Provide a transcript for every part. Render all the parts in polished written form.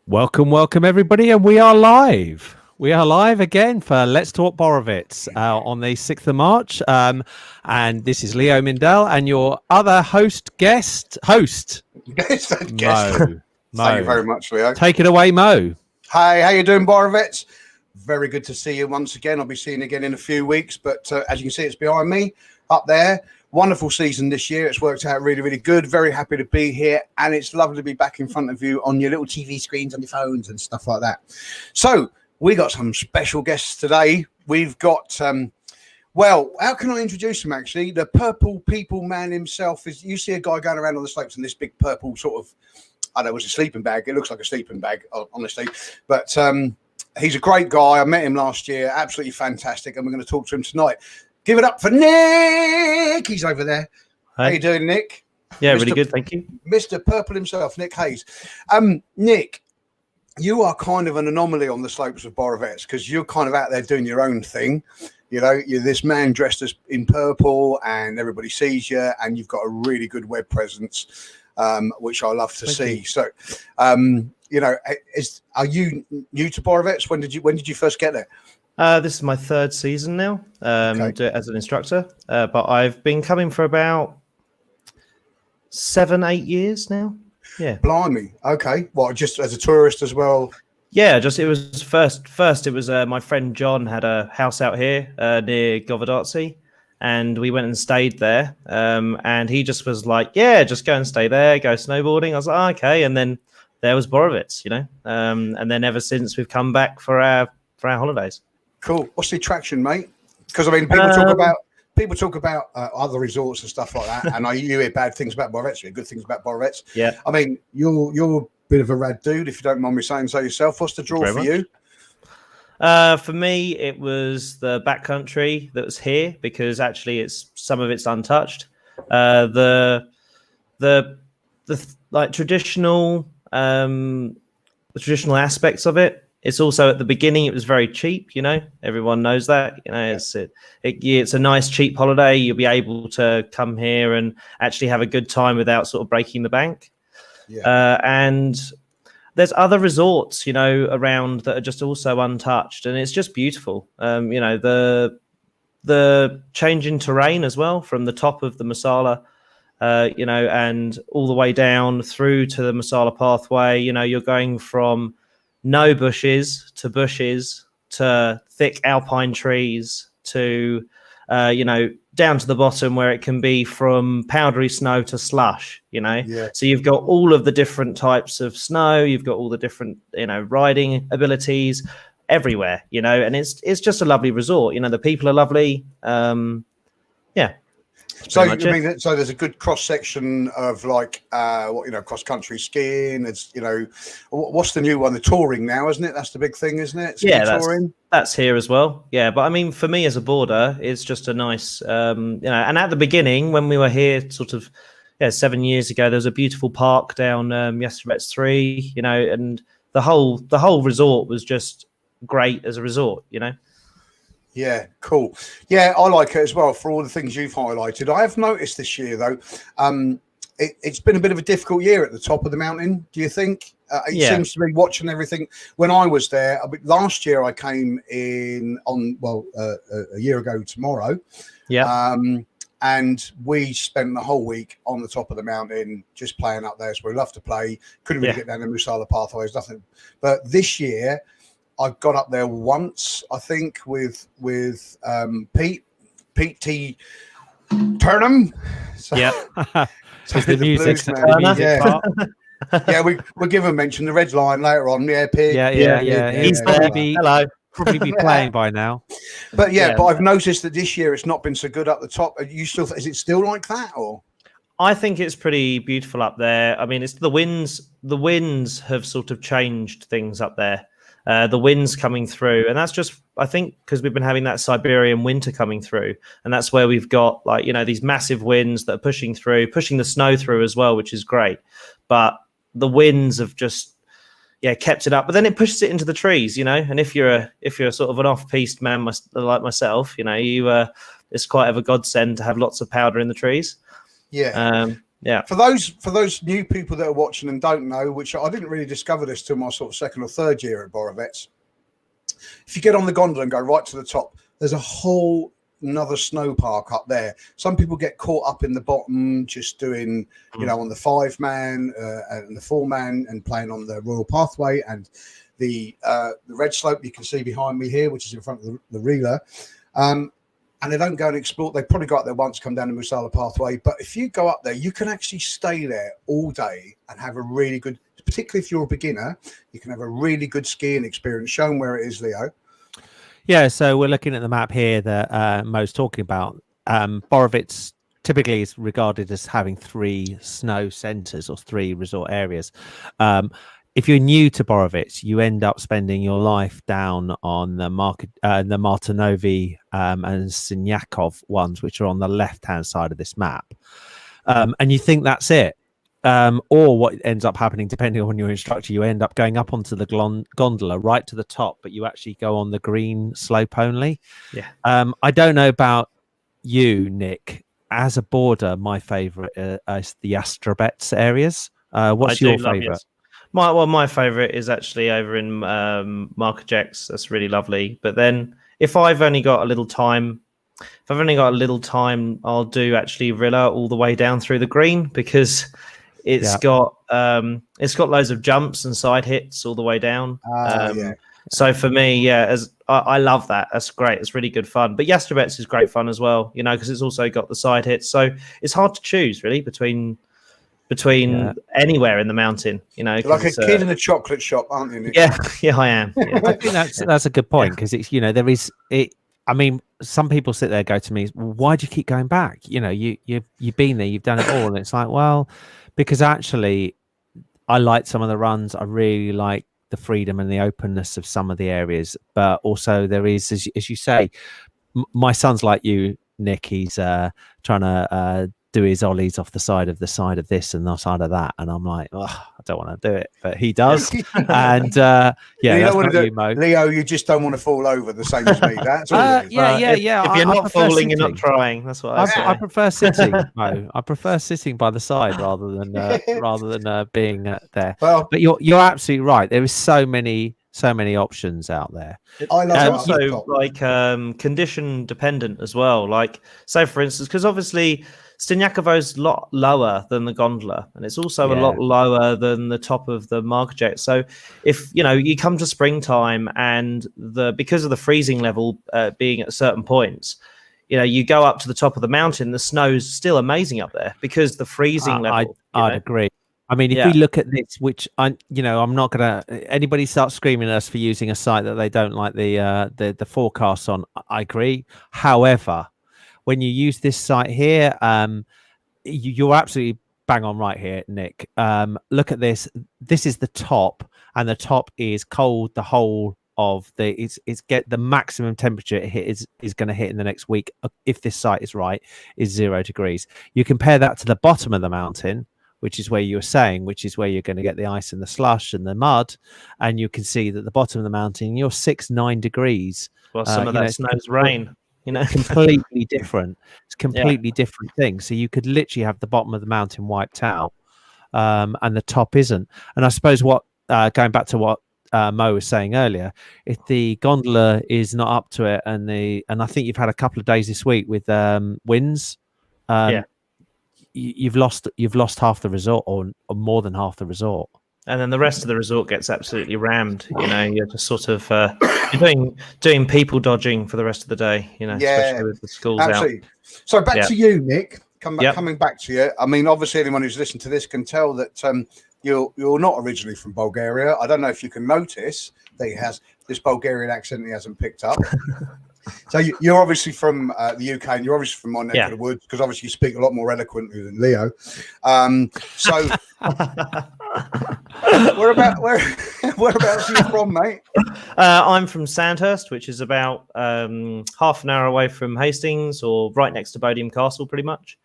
Welcome, everybody, and we are live. We are live again for Let's Talk Borovets on the 6th of March. And this is Leo Mindel and your other guest. Guest. Mo. Thank you very much, Leo. Take it away, Mo. Hi, how you doing, Borovets? Very good to see you once again. I'll be seeing you again in a few weeks, but as you can see, it's behind me up there. Wonderful season this year. It's worked out really, really good. Very happy to be here, and it's lovely to be back in front of you on your little TV screens on your phones and stuff like that. So we got some special guests today. We've got, well, how can I introduce him, actually? The purple people man himself. Is you see a guy going around on the slopes in this big purple sort of, I don't know, it's a sleeping bag. It looks like a sleeping bag, honestly. But he's a great guy. I met him last year. Absolutely fantastic, and we're going to talk to him tonight. Give it up for Nick. He's over there. Hi. How you doing, Nick? Yeah, really good. Thank you. Mr. Purple himself, Nick Hayes. Nick, you are kind of an anomaly on the slopes of Borovets because you're kind of out there doing your own thing. You know, you're this man dressed as in purple and everybody sees you, and you've got a really good web presence, which I love to see. So, you know, are you new to Borovets? When did you first get there? This is my third season now as an instructor, but I've been coming for about 7-8 years now. Yeah. Blimey. Okay. What, just as a tourist as well? Yeah, it was first it was my friend John had a house out here near Gillis-Coates, and we went and stayed there. And he just was like, yeah, just go and stay there, go snowboarding. I was like, oh, okay. And then there was Borovets, you know. And then ever since we've come back for our holidays. Cool. What's the attraction, mate? Because I mean, people talk about other resorts and stuff like that, and you hear bad things about Borovets, you hear good things about Borovets. Yeah. I mean, you're a bit of a rad dude, if you don't mind me saying so yourself. What's the draw for you? For me, it was the backcountry that was here because actually some of it's untouched. The like traditional aspects of it. It's also at the beginning, it was very cheap, you know, everyone knows that, you know, it's a nice cheap holiday. You'll be able to come here and actually have a good time without sort of breaking the bank. Yeah. And there's other resorts, you know, around that are just also untouched, and it's just beautiful. You know, the change in terrain as well from the top of the Masala, you know, and all the way down through to the Masala pathway. You know, you're going from no bushes to thick alpine trees to, you know, down to the bottom where it can be from powdery snow to slush, you know. Yeah. So you've got all of the different types of snow. You've got all the different, you know, riding abilities everywhere, you know, and it's just a lovely resort. You know, the people are lovely. Yeah. So I mean, so there's a good cross section of like, cross country skiing. It's, you know, what's the new one? The touring now, isn't it? That's the big thing, isn't it? Ski touring. That's here as well. Yeah, but I mean, for me as a boarder, it's just a nice, you know. And at the beginning, when we were here, sort of, 7 years ago, there was a beautiful park down Gillis-Coates 3, you know, and the whole resort was just great as a resort, you know. Yeah, cool. Yeah, I like it as well for all the things you've highlighted. I have noticed this year, though, it's been a bit of a difficult year at the top of the mountain. Do you think? It seems to be watching everything. When I was there, last year I came in on, a year ago tomorrow. Yeah. And we spent the whole week on the top of the mountain just playing up there. So we love to play. Couldn't really get down the Musala pathways, nothing. But this year, I got up there once, I think, with Pete T. Turnham. So, yeah, so the music. Yeah, we'll give him a mention. The Red Lion later on. Yeah, Pete. Yeah. He's probably be playing by now. But but I've noticed that this year it's not been so good up the top. Is it still like that, or? I think it's pretty beautiful up there. I mean, it's the winds. The winds have sort of changed things up there. The winds coming through, and that's just, I think, because we've been having that Siberian winter coming through, and that's where we've got, like, you know, these massive winds that are pushing the snow through as well, which is great. But the winds have just kept it up, but then it pushes it into the trees, you know. And if you're sort of an off-piste man like myself, you know, it's quite of a godsend to have lots of powder in the trees. Yeah. Yeah. For those new people that are watching and don't know, which I didn't really discover this till my sort of second or third year at Borovets. If you get on the gondola and go right to the top, there's a whole another snow park up there. Some people get caught up in the bottom, just doing, on the 5-man and the 4-man and playing on the Royal Pathway and the red slope you can see behind me here, which is in front of the reeler. And they don't go and explore. They probably go up there once, come down the Musala Pathway. But if you go up there, you can actually stay there all day and have a really good, particularly if you're a beginner, you can have a really good skiing experience. Show them where it is, Leo. Yeah, so we're looking at the map here that Mo's talking about. Borovets typically is regarded as having 3 snow centres or 3 resort areas. If you're new to Borovets, you end up spending your life down on the Martinovi and Sinyakov ones, which are on the left-hand side of this map. And you think that's it. Or what ends up happening, depending on your instructor, you end up going up onto the gondola right to the top, but you actually go on the green slope only. Yeah. I don't know about you, Nick. As a boarder, my favourite is the Borovets areas. What's your favourite? My favourite is actually over in Markajeks. That's really lovely. But then if I've only got a little time, I'll do actually Rilla all the way down through the green, because it's got loads of jumps and side hits all the way down. So for me, I love that. That's great. It's really good fun. But Borovets is great fun as well, because it's also got the side hits. So it's hard to choose really between anywhere in the mountain. You're like a kid in a chocolate shop, aren't you, Nick? Yeah, I am. Yeah. I think that's a good point, because it's there is it. I mean, some people sit there and go to me, why do you keep going back? You've been there, you've done it all. And it's like, well, because actually I like some of the runs. I really like the freedom and the openness of some of the areas. But also there is, as you say, my son's like you, Nick. He's trying to do his ollies off the side of this and the side of that. And I'm like, oh, I don't want to do it. But he does. And you don't want to do it, Mo. Leo, you just don't want to fall over the same as me. That's all it is. Yeah. If you're not falling, you're not trying. That's what I say. I prefer sitting, Mo. I prefer sitting by the side rather than being there. Well, but you're absolutely right. There is so many options out there. I love also like condition dependent as well. Like, say for instance, because obviously Stenyakovo's a lot lower than the gondola, and it's also a lot lower than the top of the Markajek. So if you come to springtime and because of the freezing level being at certain points, you go up to the top of the mountain, the snow's still amazing up there because the freezing level. I'd agree. I mean, if we look at this, which I'm not gonna anybody start screaming at us for using a site that they don't like the forecasts on. I agree. However, when you use this site here, you're absolutely bang on right here, Nick. Look at this. This is the top, and the top is cold. The whole of it's get the maximum temperature it is going to hit in the next week, if this site is right, is 0 degrees. You compare that to the bottom of the mountain, which is where you were saying, which is where you're going to get the ice and the slush and the mud, and you can see that the bottom of the mountain, you're 6-9 degrees. Well, some of that snow's rain. Completely different. It's completely different thing. So you could literally have the bottom of the mountain wiped out, and the top isn't. And I suppose what going back to what Mo was saying earlier, if the gondola is not up to it, and I think you've had a couple of days this week with winds, you've lost half the resort, or more than half the resort. And then the rest of the resort gets absolutely rammed. You're just sort of you're doing people dodging for the rest of the day. Especially with the schools absolutely. out. So back to you, Nick. Coming back to you. I mean, obviously, anyone who's listened to this can tell that you're not originally from Bulgaria. I don't know if you can notice that he has this Bulgarian accent he hasn't picked up. So you're obviously from the UK, and you're obviously from my neck of the woods, because obviously you speak a lot more eloquently than Leo. So whereabouts are you from, mate? I'm from Sandhurst, which is about half an hour away from Hastings, or right next to Bodiam Castle, pretty much.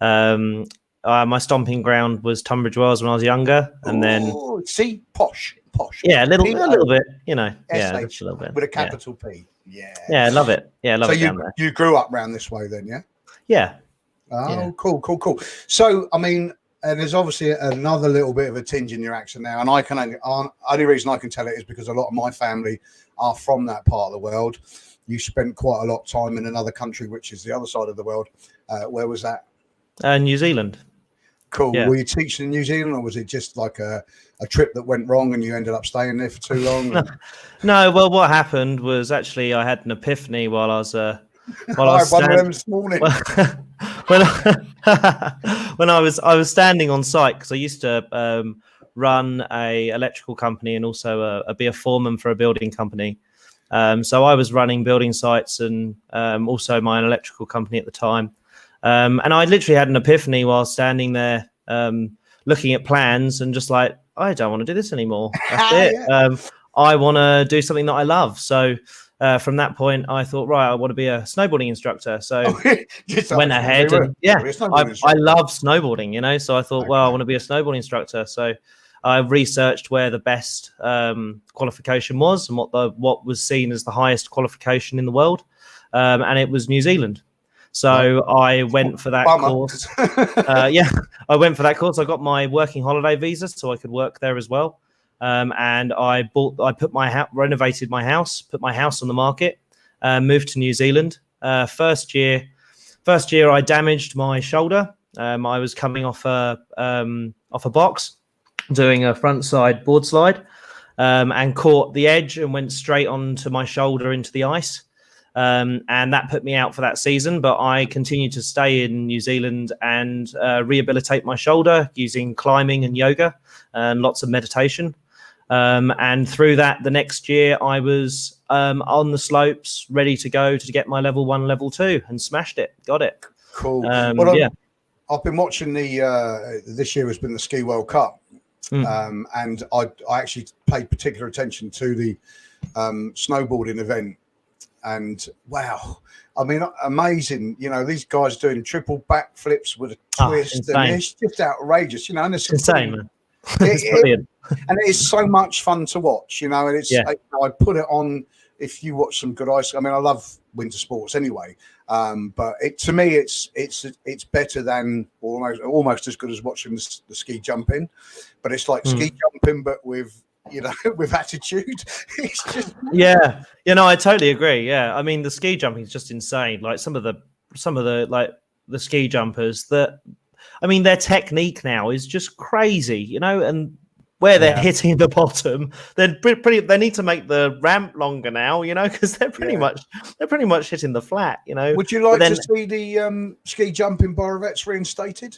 My stomping ground was Tunbridge Wells when I was younger, and then posh. Yeah, a little bit, just a little bit with a capital P. Yeah, I love it. Yeah, I love it down there. You grew up round this way then, yeah? Yeah. Oh, cool. So, I mean, And there's obviously another little bit of a tinge in your accent now, and I can only reason I can tell it is because a lot of my family are from that part of the world. You spent quite a lot of time in another country, which is the other side of the world. Where was that? New Zealand. Cool. Yeah. Were you teaching in New Zealand, or was it just like a trip that went wrong and you ended up staying there for too long? No, well, what happened was actually I had an epiphany while I was I had one of them this morning. when I was standing on site, because I used to run a electrical company and also be a foreman for a building company. So I was running building sites and also my own electrical company at the time. And I literally had an epiphany while standing there looking at plans and just like, I don't want to do this anymore. That's it. Yeah. I want to do something that I love. So from that point, I thought, right, I want to be a snowboarding instructor. So went ahead and I love snowboarding, you know. So I thought, well, I want to be a snowboarding instructor. So I researched where the best qualification was and what was seen as the highest qualification in the world, and it was New Zealand. So I went for that course. I went for that course. I got my working holiday visa so I could work there as well. And I renovated my house, put my house on the market, moved to New Zealand. First year I damaged my shoulder. I was coming off a box, doing a front side board slide, and caught the edge and went straight onto my shoulder into the ice. And that put me out for that season, but I continued to stay in New Zealand and rehabilitate my shoulder using climbing and yoga and lots of meditation. And through that, the next year I was on the slopes, ready to go to get my level 1, level 2, and smashed it. Got it. Cool. Yeah. I've been watching this year has been the Ski World Cup. And I actually paid particular attention to the snowboarding event. And wow, I mean, amazing! You know, these guys doing triple backflips with a twist, and it's just outrageous. You know, and it's insane, man. It's brilliant, and it is so much fun to watch. You know, and it's I put it on if you watch some good ice. I mean, I love winter sports anyway, but to me, it's better than almost as good as watching the ski jumping. But it's like ski jumping, but with with attitude. It's just I totally agree. Yeah, I mean the ski jumping is just insane. Like some of the like the ski jumpers that, I mean, their technique now is just crazy, and where they're hitting the bottom, they need to make the ramp longer now, because they're pretty much hitting the flat, Would you like to see the ski jumping Borovets reinstated?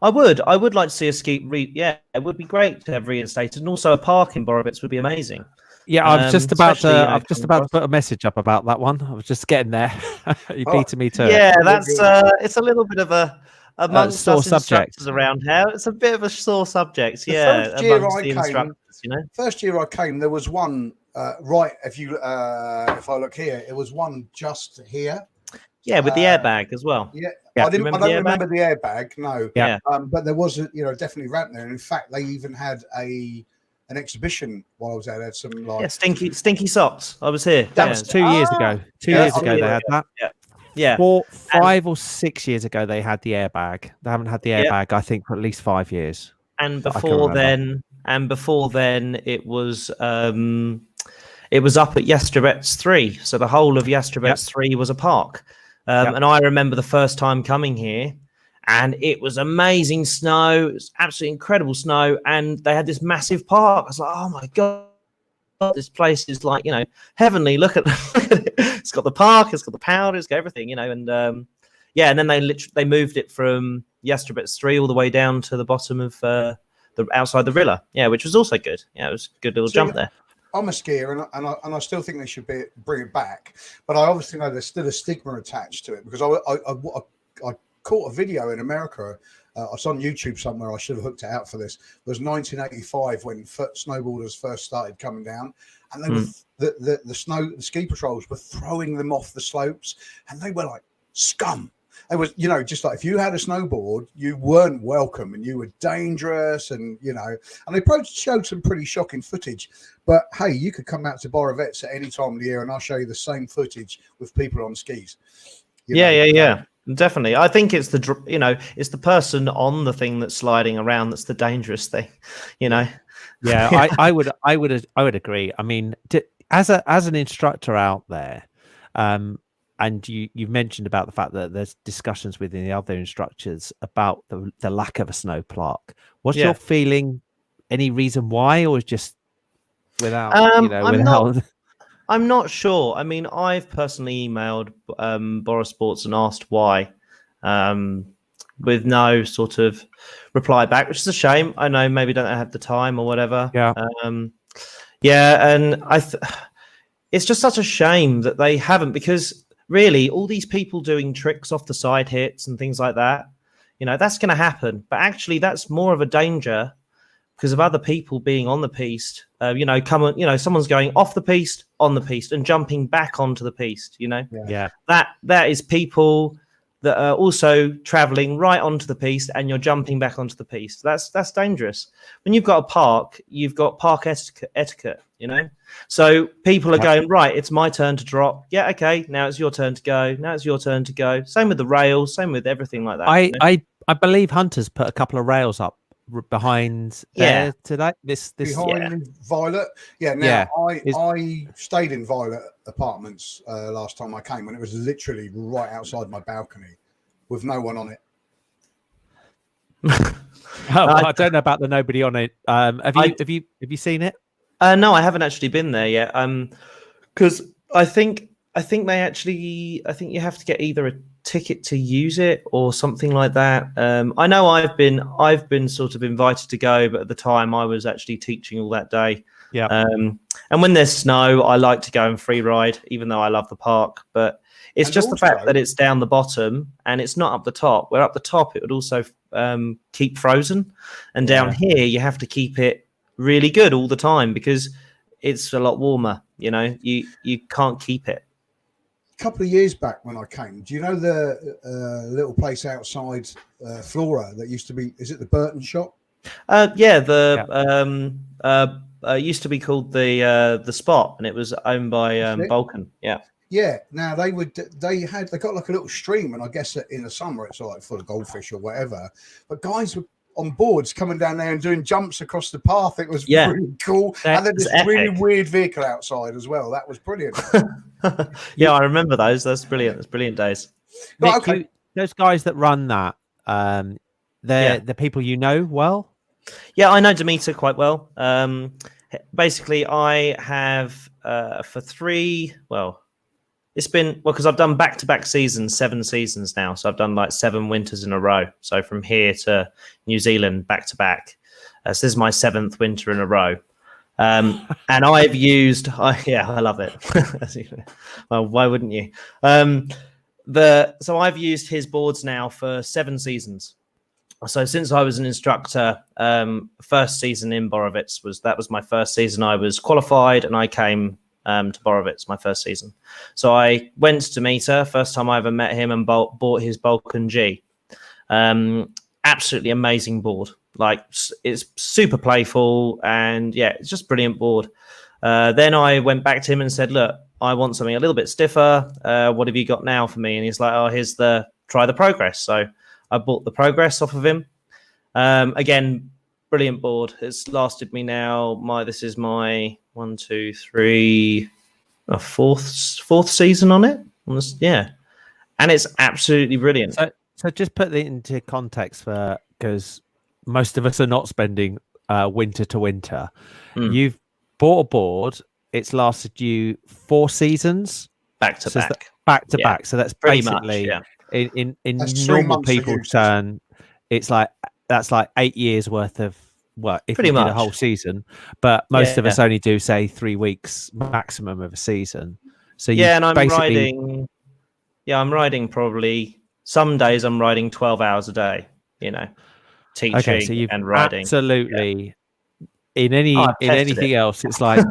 I would like to see a ski. It would be great to have reinstated, and also a park in Borovets would be amazing. Yeah, I was just about to put a message up about that one. I was just getting there. You beating me to it. Yeah, that's it's a little bit of amongst sore us subject. Instructors around here. It's a bit of a sore subject. First year I came, there was one right. If I look here, it was one just here. Yeah, with the airbag as well. Yeah. I don't remember the airbag. No. Yeah. But there was definitely ramp there. And in fact, they even had an exhibition while I was there. They had some stinky socks. I was here. That was 2 years ago. 2 years ago they had that. Yeah. 5 or 6 years ago they had the airbag. They haven't had the airbag, I think, for at least 5 years. And before then, it was up at Gillis-Coates 3. So the whole of Gillis-Coates 3 was a park. And I remember the first time coming here, and it was amazing snow. It was absolutely incredible snow, and they had this massive park. I was like, oh my god, this place is like heavenly. Look at it. It's got the park, it's got the powder, it's got everything, and and then they moved it from Gillis-Coates 3 all the way down to the bottom of the outside the Rilla, which was also good. Yeah, it was a good little jump there. I'm a skier, and I still think they should bring it back. But I obviously know there's still a stigma attached to it, because I caught a video in America. It's on YouTube somewhere. I should have hooked it out for this. It was 1985 when snowboarders first started coming down, and they were the ski patrols were throwing them off the slopes, and they were like scum. It was, just like if you had a snowboard, you weren't welcome and you were dangerous, and and they probably showed some pretty shocking footage. But hey, you could come out to Borovets at any time of the year and I'll show you the same footage with people on skis. Yeah. Definitely. I think it's it's the person on the thing that's sliding around that's the dangerous thing, you know. Yeah, I would agree. I mean, as an instructor out there, and you've mentioned about the fact that there's discussions within the other instructors about the lack of a snow plaque. What's your feeling? Any reason why, or is just without I'm not sure. I mean, I've personally emailed Borovets and asked why, with no sort of reply back, which is a shame. I know maybe don't have the time or whatever. Yeah. And it's just such a shame that they haven't, because really all these people doing tricks off the side hits and things like that, that's going to happen. But actually, that's more of a danger because of other people being on the piste. Someone's going off the piste, on the piste, and jumping back onto the piste. Yeah. That is people that are also traveling right onto the piste, and you're jumping back onto the piste. That's dangerous. When you've got a park, you've got park etiquette. So people are going, right, it's my turn to drop. Yeah, okay, now it's your turn to go. Now it's your turn to go. Same with the rails, same with everything like that. I believe Hunter's put a couple of rails up behind there today. This behind Violet. I stayed in Violet Apartments last time I came, and it was literally right outside my balcony with no one on it. I don't know about the nobody on it. Have you seen it? No, I haven't actually been there yet. Because I think they actually, I think you have to get either a ticket to use it or something like that. I know I've been sort of invited to go, but at the time I was actually teaching all that day. Yeah. And when there's snow, I like to go and free ride, even though I love the park. But it's just the fact that it's down the bottom and it's not up the top. Where up the top, it would also keep frozen, and down here you have to keep it really good all the time because it's a lot warmer. You can't keep it. A couple of years back when I came, do you know the little place outside Flora that used to be? Is it the Burton shop? Used to be called the Spot, and it was owned by Vulcan. Yeah. Yeah. Now they got like a little stream, and I guess in the summer it's like full of goldfish or whatever. But guys were on boards coming down there and doing jumps across the path. It was really cool. And then this really weird vehicle outside as well. That was brilliant. Yeah, I remember those. That's brilliant. It's brilliant days. Nick, those guys that run that, they're the people you know well? Yeah, I know Demeter quite well. Basically, I have for it's been because I've done back-to-back seasons, 7 seasons now. So I've done like 7 winters in a row. So from here to New Zealand, back-to-back. So this is my 7th winter in a row. And I've used, I love it. Well, why wouldn't you? So I've used his boards now for 7 seasons. So since I was an instructor, first season in Borovets was my first season. I was qualified and I came to Borovets my first season. So I went to Demeter, first time I ever met him, and bought his Balkan G. Absolutely amazing board. Like, it's super playful, and it's just brilliant board. Then I went back to him and said, look, I want something a little bit stiffer. What have you got now for me? And he's like, oh, try the Progress. So I bought the Progress off of him. Again, brilliant board. It's lasted me now. This is my 1, 2, 3, fourth season on it. And it's absolutely brilliant. So just put it into context because most of us are not spending winter to winter. You've bought a board. It's lasted you 4 seasons back to back. So that's basically in normal people's turn. It's like that's like 8 years worth of if you did a whole season. But most of us only do say 3 weeks maximum of a season. So and I'm riding probably some days I'm riding 12 hours a day. Teaching and riding. Absolutely. In anything else, it's like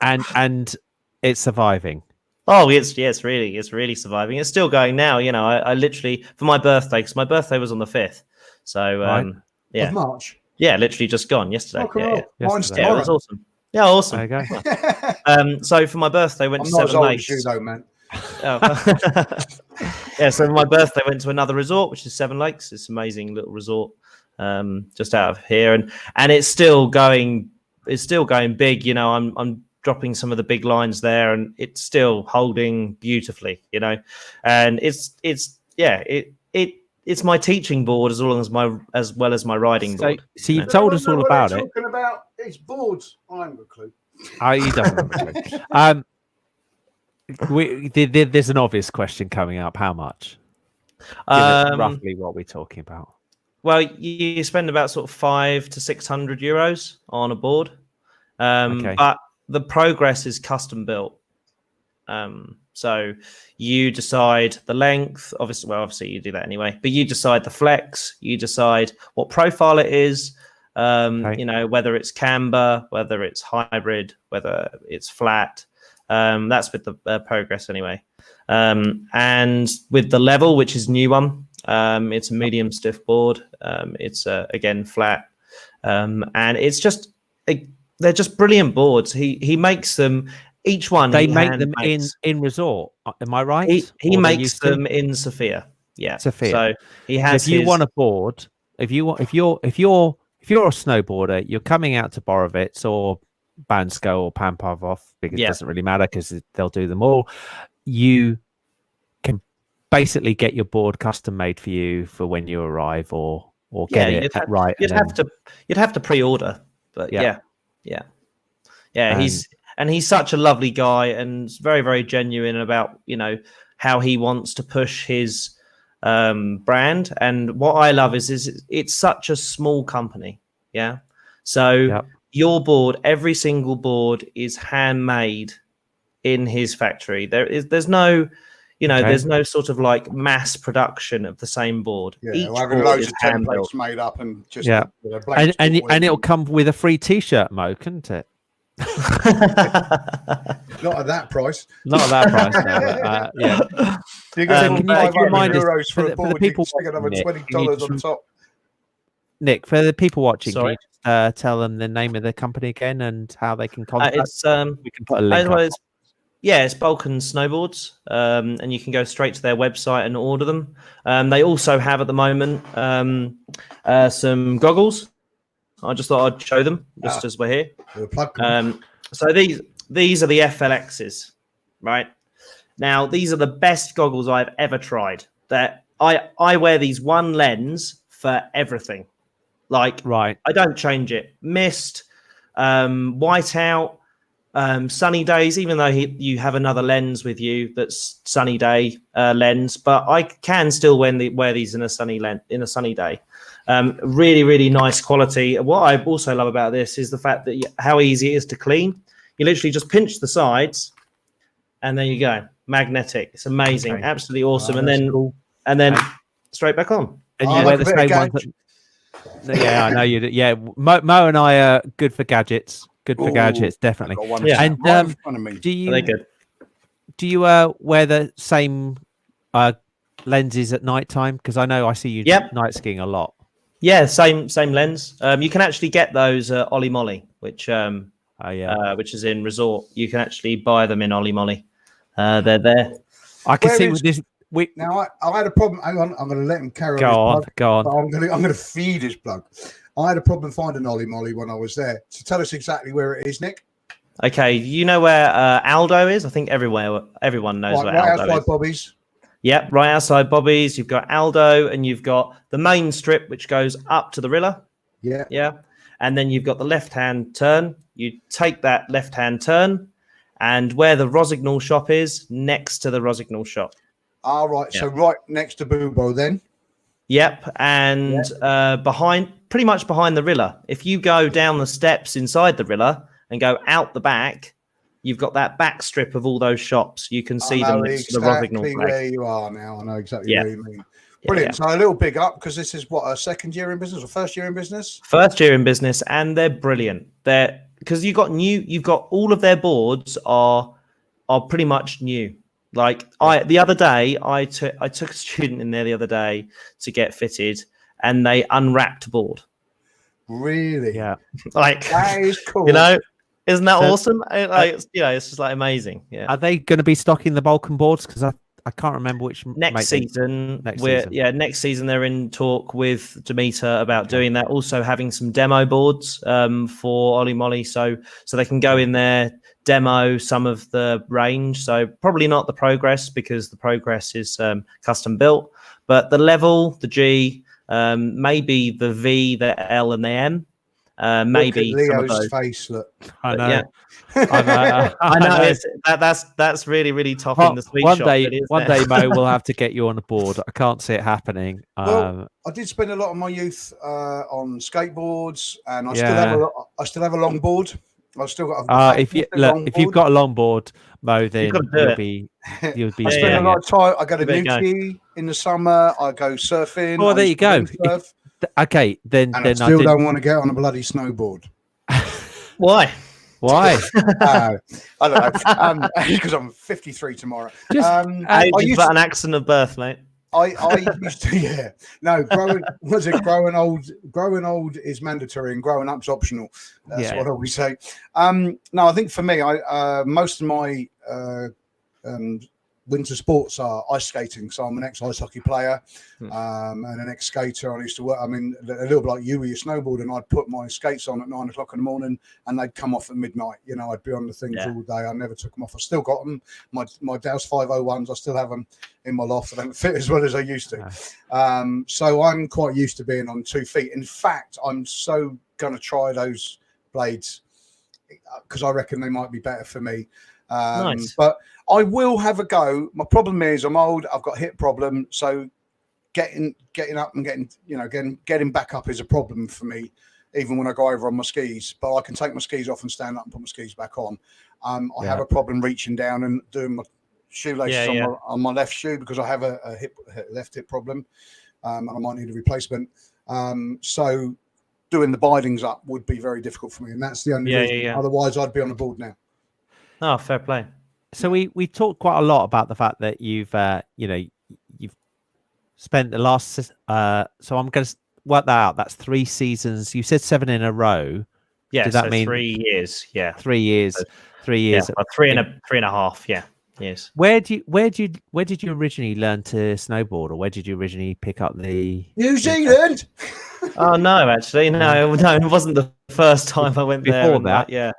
and it's surviving. Oh, it's really surviving. It's still going now. I literally for my birthday, because my birthday was on the 5th. So of March. Yeah, literally just gone yesterday. Mine's it was awesome. Yeah, awesome. There you go. So for my birthday, I went I'm to not 7 as mates. old as you, though, man. Oh. Yeah, so my birthday went to another resort, which is Seven Lakes. It's an amazing little resort, just out of here, and it's still going big. You know, I'm dropping some of the big lines there, and it's still holding beautifully. You know, and it's my teaching board as well as my riding board. So you told us all about it. Talking about it's boards. I haven't got a clue. Oh, he doesn't have a clue. There's an obvious question coming up. How much? Give us roughly what we're talking about. Well, you spend about sort of 500 to 600 euros on a board, but the Progress is custom built. So you decide the length. Obviously you do that anyway. But you decide the flex. You decide what profile it is. You know, whether it's camber, whether it's hybrid, whether it's flat. That's with the Progress anyway. And with the Level, which is new one, it's a medium stiff board. It's again flat, and it's just they're just brilliant boards. He makes them. Each one they make them in resort. Am I right? He makes them in Sofia. Yeah, Sofia. So he has. If you want a board, if you're a snowboarder, you're coming out to Borovets or Bansko or Pampavov, because it doesn't really matter because they'll do them all. You can basically get your board custom made for you for when you arrive, or get it right. You'd have to pre-order, but yeah. He's such a lovely guy and very, very genuine about, you know, how he wants to push his brand. And what I love is it's such a small company. Yeah. So your board, every single board is handmade in his factory. There's no, you know, there's no sort of like mass production of the same board. Yeah, having loads of templates made up and just and it'll come with a free T-shirt, Mo, can't it? Not at that price. Not at that price. No, yeah. You can remind us for the people. You can another $20 on top. Nick, for the people watching, can you tell them the name of the company again and how they can contact? We can put a link. It's Balkan Snowboards, and you can go straight to their website and order them. They also have at the moment some goggles. I just thought I'd show them just as we're here. So these are the FLXs, right? Now these are the best goggles I've ever tried. That I wear these one lens for everything. Like, I don't change it. Mist, whiteout, sunny days, even though you have another lens with you that's sunny day lens, but I can still wear these in a sunny day. Really, really nice quality. What I also love about this is the fact that how easy it is to clean. You literally just pinch the sides, and there you go. Magnetic. It's amazing. Absolutely awesome. And then straight back on. And you wear the same ones. Yeah, I know you do. Yeah, Mo and I are good for gadgets. Good for gadgets, definitely. And do you wear the same lenses at night time? Because I know I see you night skiing a lot. Yeah, same lens. You can actually get those Ollie Molly, which is in resort. You can actually buy them in Ollie Molly. They're there. I can see with this. Now I had a problem. Hang on, I'm going to let him carry on. Go on. I'm going to feed his plug. I had a problem finding Ollie Molly when I was there. So tell us exactly where it is, Nick. Okay, you know where Aldo is? I think everyone knows where Aldo is. Right outside Bobby's. Yep, right outside Bobby's. You've got Aldo, and you've got the main strip, which goes up to the Rilla. Yeah. Yeah. And then you've got the left-hand turn. You take that left-hand turn, and where the Rosignol shop is, next to the Rosignol shop. All right. So right next to Bubo then. Yep. And pretty much behind the Rilla. If you go down the steps inside the Rilla and go out the back, you've got that back strip of all those shops. You can see them next to the Rosignol flag. Where you are now. I know exactly where you mean. Brilliant. So a little big up because this is what, a second year in business or first year in business? First year in business, and they're brilliant. Because you've got all of their boards are pretty much new. Like the other day, I took a student in there the other day to get fitted, and they unwrapped a board. Really? Yeah. Like that is cool. You know, Isn't that So, awesome? It's just like amazing. Yeah. are they going to be stocking the Balkan boards? Because I can't remember which Next season, next season they're in talk with Demeter about doing that. Also having some demo boards for Ollie Molly, so they can go in there, demo some of the range. So probably not the Progress, because the Progress is custom built, but the Level, the G, maybe the V, the L, and the M. Maybe look at some of Leo's those. face. Look, I know. Yeah. I know. That's really, really topping the sweet shop. One day, Mo, we'll have to get you on the board. I can't see it happening. Well, I did spend a lot of my youth on skateboards, and I still have a longboard. I've still got. If you've got a longboard, Mo, then you'll be. I spend a lot of time. I go to Newquay in the summer. I go surfing. Oh, there you go. Okay, then I still don't want to get on a bloody snowboard. Why? Why? I don't know. Because I'm 53 tomorrow. I used an accident of birth, mate. I used to, growing old is mandatory and growing up's optional. That's what I always say. No, I think for me, most of my winter sports are ice skating. So I'm an ex-ice hockey player and an ex-skater. I used to work, a little bit like you with your snowboard, and I'd put my skates on at 9 o'clock in the morning and they'd come off at midnight. I'd be on the things all day. I never took them off. I still got them. My Dow's 501s, I still have them in my loft. I don't fit as well as I used to. So I'm quite used to being on 2 feet. In fact, I'm so going to try those blades because I reckon they might be better for me. Nice. But I will have a go. My problem is I'm old. I've got a hip problem, so getting up and getting back up is a problem for me, even when I go over on my skis. But I can take my skis off and stand up and put my skis back on. I have a problem reaching down and doing my shoelaces on my left shoe because I have a left hip problem, and I might need a replacement. So doing the bindings up would be very difficult for me, and that's the only reason. Otherwise, I'd be on the board now. Oh, fair play. So we talked quite a lot about the fact that you've spent the last. So I'm going to work that out. That's 3 seasons. You said 7 in a row. Yeah. Did that mean 3 years? Yeah. 3 years. 3 years. Yeah, 3.5. Yeah. Yes. Where did you originally learn to snowboard, or where did you originally pick up the New Zealand? Oh no, actually, no, it wasn't the first time I went there. Before that,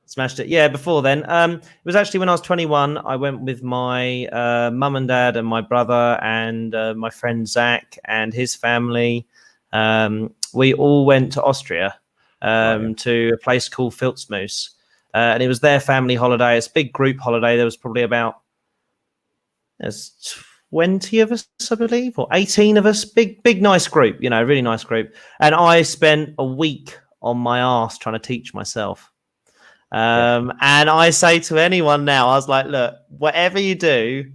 smashed it. Yeah, before then. It was actually when I was 21. I went with my mum and dad and my brother and my friend Zach and his family. We all went to Austria to a place called Filzmoos. And it was their family holiday. It's a big group holiday. There was probably there's 20 of us, I believe, or 18 of us. Big, nice group, really nice group. And I spent a week on my arse trying to teach myself. And I say to anyone now, I was like, look, whatever you do,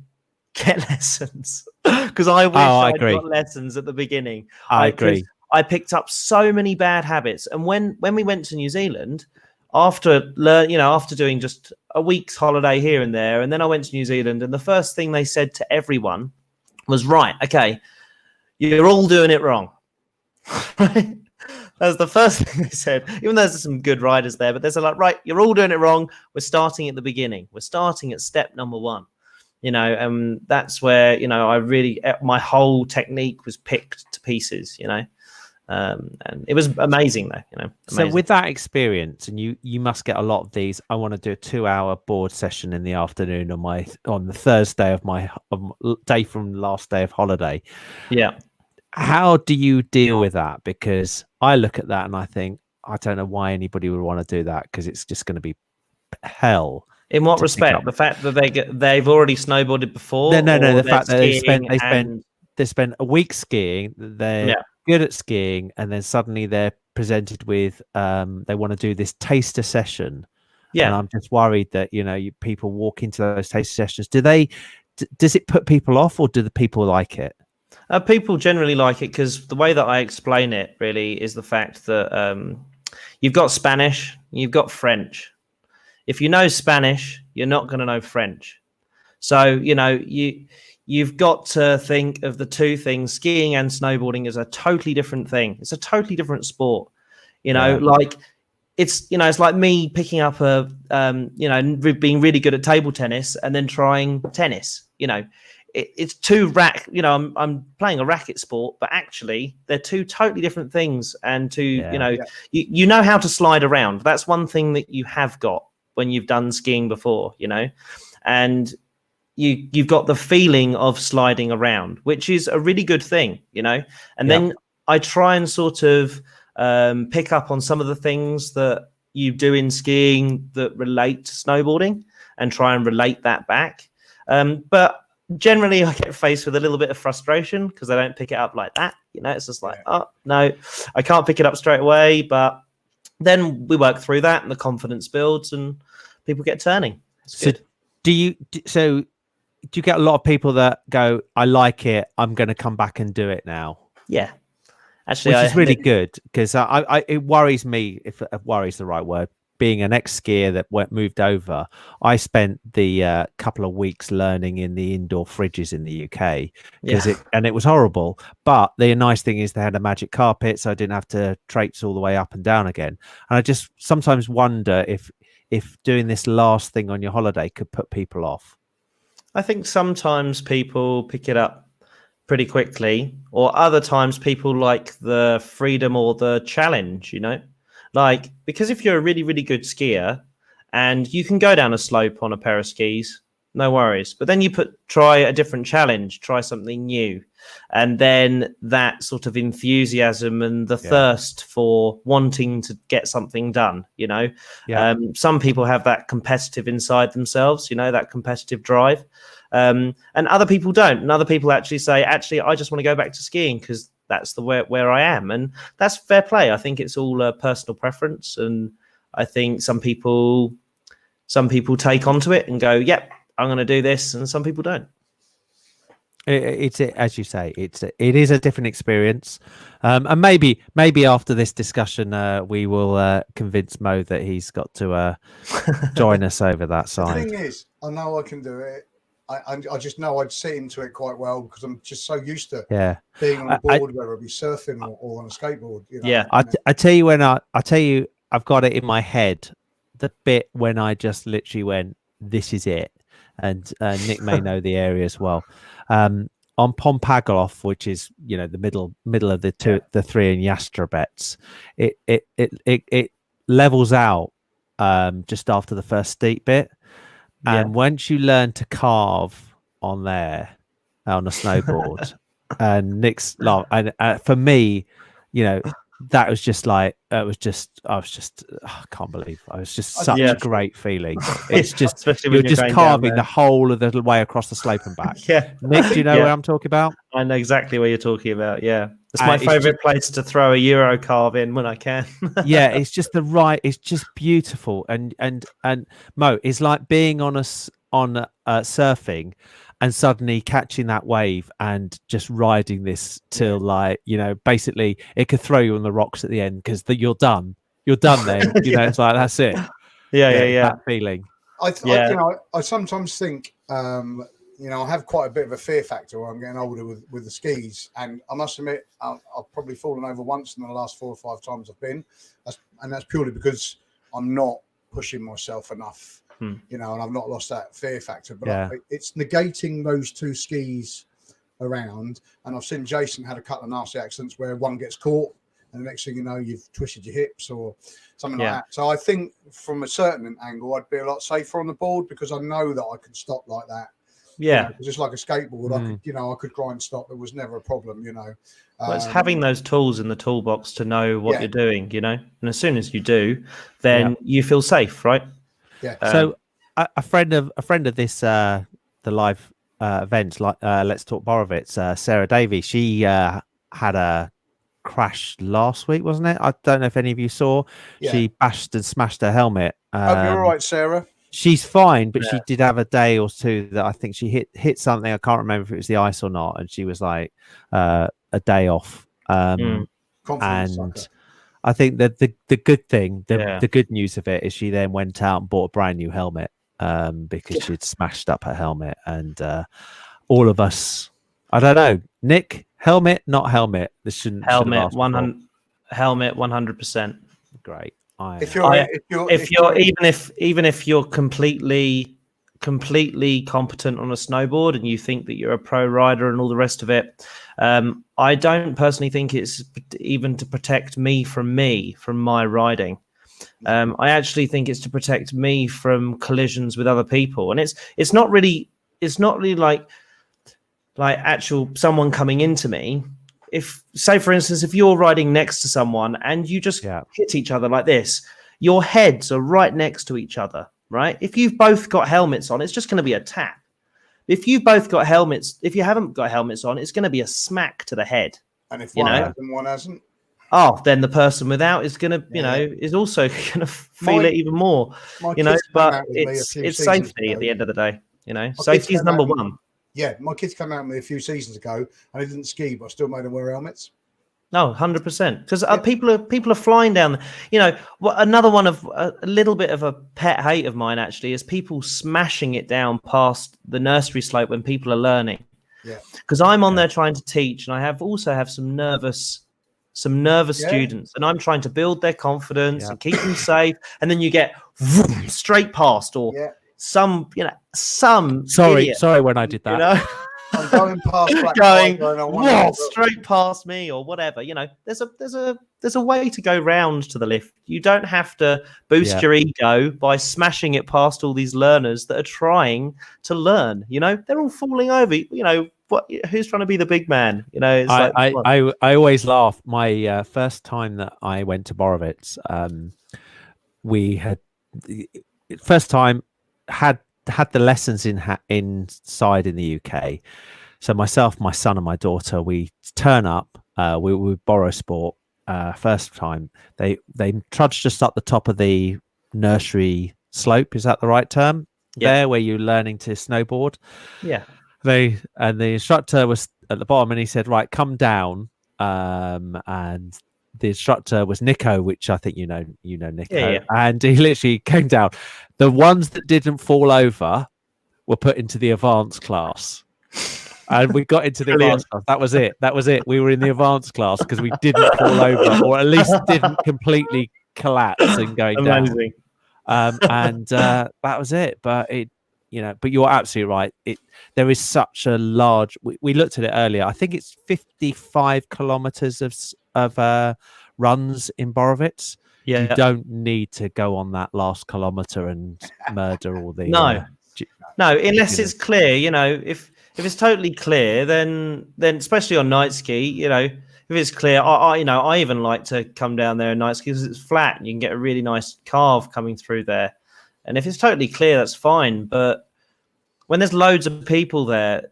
get lessons. Because I wish I'd got lessons at the beginning. I agree. I picked up so many bad habits. And when we went to New Zealand, after doing just a week's holiday here and there, and then I went to New Zealand, and the first thing they said to everyone was, right, okay, you're all doing it wrong. Right? That was the first thing they said, even though there's some good riders there, but they said, like, right, you're all doing it wrong. We're starting at the beginning. We're starting at step number 1, and that's where, my whole technique was picked to pieces, and it was amazing though, amazing. So with that experience, and you must get a lot of these. I want to do a 2-hour board session in the afternoon on the Thursday of my day from last day of holiday. Yeah. How do you deal with that? Because I look at that and I think, I don't know why anybody would want to do that, because it's just going to be hell. In what respect? The fact that they've already snowboarded before? No. The fact that they spent a week skiing. They're good at skiing, and then suddenly they're presented with they want to do this taster session. And I'm just worried that people walk into those taster sessions. Does it put people off, or do the people like it? People generally like it because the way that I explain it really is the fact that you've got Spanish, you've got French. If you know Spanish, you're not going to know French. So, you've got to think of the two things. Skiing and snowboarding is a totally different thing. It's a totally different sport. Like it's it's like me picking up a being really good at table tennis and then trying tennis. It's two I'm playing a racket sport, but actually they're two totally different things. And you know how to slide around. That's one thing that you have got when you've done skiing before, and you've got the feeling of sliding around, which is a really good thing, and then I try and sort of pick up on some of the things that you do in skiing that relate to snowboarding and try and relate that back. But generally I get faced with a little bit of frustration because I don't pick it up like that. It's just like, oh no, I can't pick it up straight away. But then we work through that and the confidence builds and people get turning. It's good. Do you get a lot of people that go, I like it, I'm going to come back and do it now? Yeah. Actually, which is really good, because it worries me, if worries the right word, being an ex-skier that moved over. I spent the couple of weeks learning in the indoor fridges in the UK, and it was horrible. But the nice thing is they had a magic carpet, so I didn't have to traipse all the way up and down again. And I just sometimes wonder if doing this last thing on your holiday could put people off. I think sometimes people pick it up pretty quickly, or other times people like the freedom or the challenge, like, because if you're a really, really good skier and you can go down a slope on a pair of skis, no worries. But then you try a different challenge, try something new. And then that sort of enthusiasm and the thirst for wanting to get something done, some people have that competitive inside themselves, that competitive drive. And other people don't. And other people actually say, I just want to go back to skiing because that's where I am. And that's fair play. I think it's all a personal preference. And I think some people take onto it and go, yep, I'm going to do this. And some people don't. It's as you say, it is a different experience. And maybe after this discussion, we will convince Mo that he's got to join us over that side. The thing is, I know I can do it. I just know I'd sit into it quite well because I'm just so used to being on a board, whether it be surfing or on a skateboard. I tell you, I've got it in my head, the bit when I just literally went, "This is it," and Nick may know the area as well. On Pompagoloff, which is the middle of the three in Jastrobets, it levels out just after the first steep bit. And once you learn to carve on there on a snowboard, and Nick's and for me, that was just like I was just I can't believe I was just such a great feeling. It's just you're just carving the whole of the way across the slope and back. Nick, do you know where I'm talking about? I know exactly what you're talking about. Yeah, it's my favorite place to throw a Euro carve in when I can. It's just it's just beautiful. And Mo, it's like being on surfing and suddenly catching that wave and just riding this till basically it could throw you on the rocks at the end because you're done then. It's like that's it. That feeling. I sometimes think I have quite a bit of a fear factor when I'm getting older with the skis, and I must admit I've probably fallen over once in the last 4 or 5 times I've been, and that's purely because I'm not pushing myself enough. And I've not lost that fear factor, but it's negating those 2 skis around. And I've seen Jason had a couple of nasty accidents where one gets caught and the next thing you know, you've twisted your hips or something like that. So I think from a certain angle, I'd be a lot safer on the board because I know that I can stop like that. Just like a skateboard, I could grind stop. It was never a problem, Well, it's having those tools in the toolbox to know what you're doing, and as soon as you do, then you feel safe, right? So a friend of this the live events, like Let's Talk Borovets, Sarah Davey, she had a crash last week, wasn't it? I don't know if any of you saw. She bashed and smashed her helmet. Hope you're all right, Sarah. She's fine, but she did have a day or two that I think she hit something. I can't remember if it was the ice or not, and she was like a day off. And I think that the good thing, the good news of it is she then went out and bought a brand new helmet because she'd smashed up her helmet. And all of us, I don't know, Nick, helmet, not helmet. This shouldn't helmet 100%. Great. If you're even if you're completely competent on a snowboard and you think that you're a pro rider and all the rest of it, I don't personally think it's even to protect me from my riding. I actually think it's to protect me from collisions with other people, and it's not really like actual someone coming into me. If, say, for instance, if you're riding next to someone and you just hit each other like this, your heads are right next to each other, right? If you've both got helmets on, it's just going to be a tap. If you've both got helmets, if you haven't got helmets on, it's going to be a smack to the head. And if one has and one hasn't, then the person without is going to, is also going to feel it even more. But it's safety at the end of the day. Safety is number one. Yeah, my kids came out with me a few seasons ago, and they didn't ski, but I still made them wear helmets. No, 100%. Because people are flying down. Another one of a little bit of a pet hate of mine actually is people smashing it down past the nursery slope when people are learning. Yeah. Because I'm on there trying to teach, and I also have some nervous students, and I'm trying to build their confidence and keep them safe. And then you get straight past or. Yeah. Some sorry when I did that. I'm going past straight past me or whatever. There's a way to go round to the lift. You don't have to boost your ego by smashing it past all these learners that are trying to learn. They're all falling over. Who's trying to be the big man? I always laugh. My first time that I went to Borovets, we had first time had the lessons inside in the UK. So myself, my son and my daughter, we turn up, we borrow sport first time. They trudged us up the top of the nursery slope. Is that the right term? Yeah. There where you're learning to snowboard. Yeah. The instructor was at the bottom and he said, right, come down. And the instructor was Nico, which I think you know Nico. Yeah. And he literally came down. The ones that didn't fall over were put into the advanced class. And we got into the advanced class. That was it. We were in the advanced class because we didn't fall over, or at least didn't completely collapse and go down. And that was it. But but you're absolutely right. There is such a large. We looked at it earlier. I think it's 55 kilometers of runs in Borovets. Yeah, you don't need to go on that last kilometer and murder all the. No, unless it's clear. If it's totally clear, then especially on night ski, if it's clear, I even like to come down there and night ski because it's flat and you can get a really nice carve coming through there. And if it's totally clear, that's fine. But when there's loads of people there,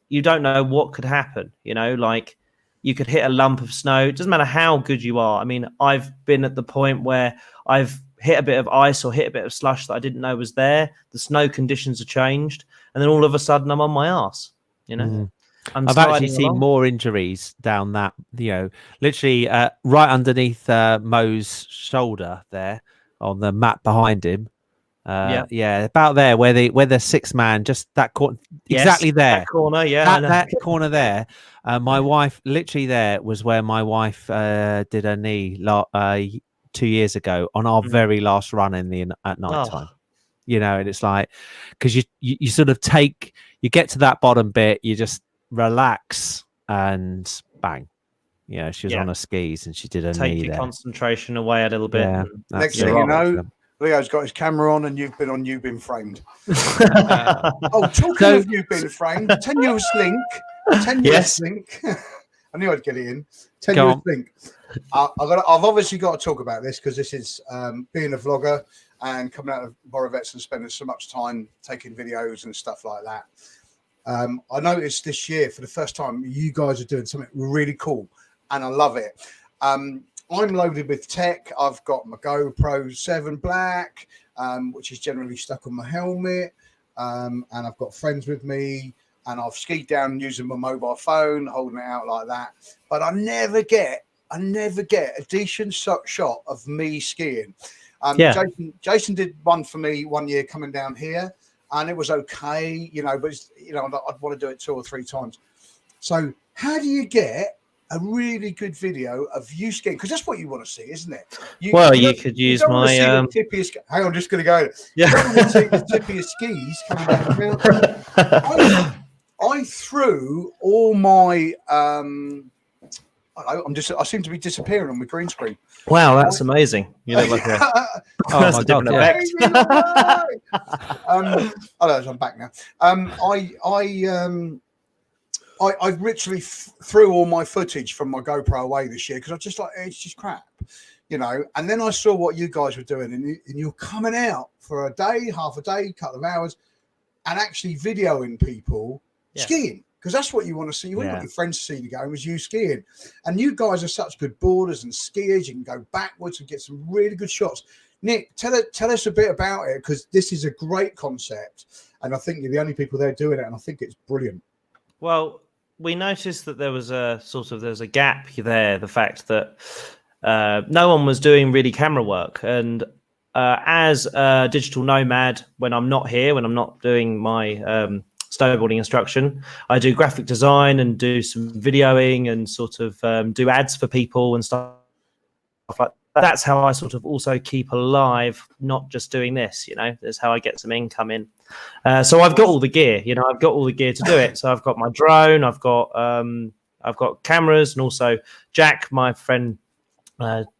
you don't know what could happen. Like you could hit a lump of snow. It doesn't matter how good you are. I mean, I've been at the point where I've hit a bit of ice or hit a bit of slush that I didn't know was there. The snow conditions are changed. And then all of a sudden I'm on my arse, I've actually seen more injuries down that, literally right underneath Mo's shoulder there on the map behind him. About there where the six man, just that corner, exactly there. That corner, that corner there. My wife, literally there was where my wife did her knee 2 years ago on our very last run at night time. And it's like, because you sort of you get to that bottom bit, you just relax and bang. She was on her skis and she did her knee there. Take your concentration away a little bit. Yeah, next thing you know, Leo's got his camera on and you've been framed. Talking of you've been framed, tenuous link. I knew I'd get it in. Tenuous link. I've obviously got to talk about this because this is being a vlogger and coming out of Borovets and spending so much time taking videos and stuff like that. I noticed this year for the first time you guys are doing something really cool and I love it. I'm loaded with tech. I've got my GoPro 7 Black, which is generally stuck on my helmet. And I've got friends with me and I've skied down using my mobile phone, holding it out like that. But I never get a decent shot of me skiing. Jason did one for me one year coming down here and it was okay, but I'd want to do it 2 or 3 times. So how do you get a really good video of you skiing, because that's what you want to see, isn't it? You don't- could you use don't want to my see the tip of your hang on, I'm just going to go. Yeah. You don't want to see the tip of your skis coming down the mountain. I threw all my I seem to be disappearing on my green screen. Wow, that's amazing. You look like Oh that's my a different God, yeah. effect. I'm back now. I literally threw all my footage from my GoPro away this year because I just like it's just crap, you know. And then I saw what you guys were doing, and you're coming out for a day, half a day, couple of hours, and actually videoing people skiing, because that's what you want to see. You want your friends to see you going, was you skiing. And you guys are such good boarders and skiers. You can go backwards and get some really good shots. Nick, tell us a bit about it, because this is a great concept, and I think you're the only people there doing it, and I think it's brilliant. Well, we noticed that there was a gap there, the fact that no one was doing really camera work. And as a digital nomad, when I'm not here, when I'm not doing my snowboarding instruction, I do graphic design and do some videoing and sort of do ads for people and stuff like that. That's how I sort of also keep alive, not just doing this, you know. That's how I get some income in. So I've got all the gear, you know, I've got all the gear to do it. So I've got my drone, I've got cameras, and also Jack, my friend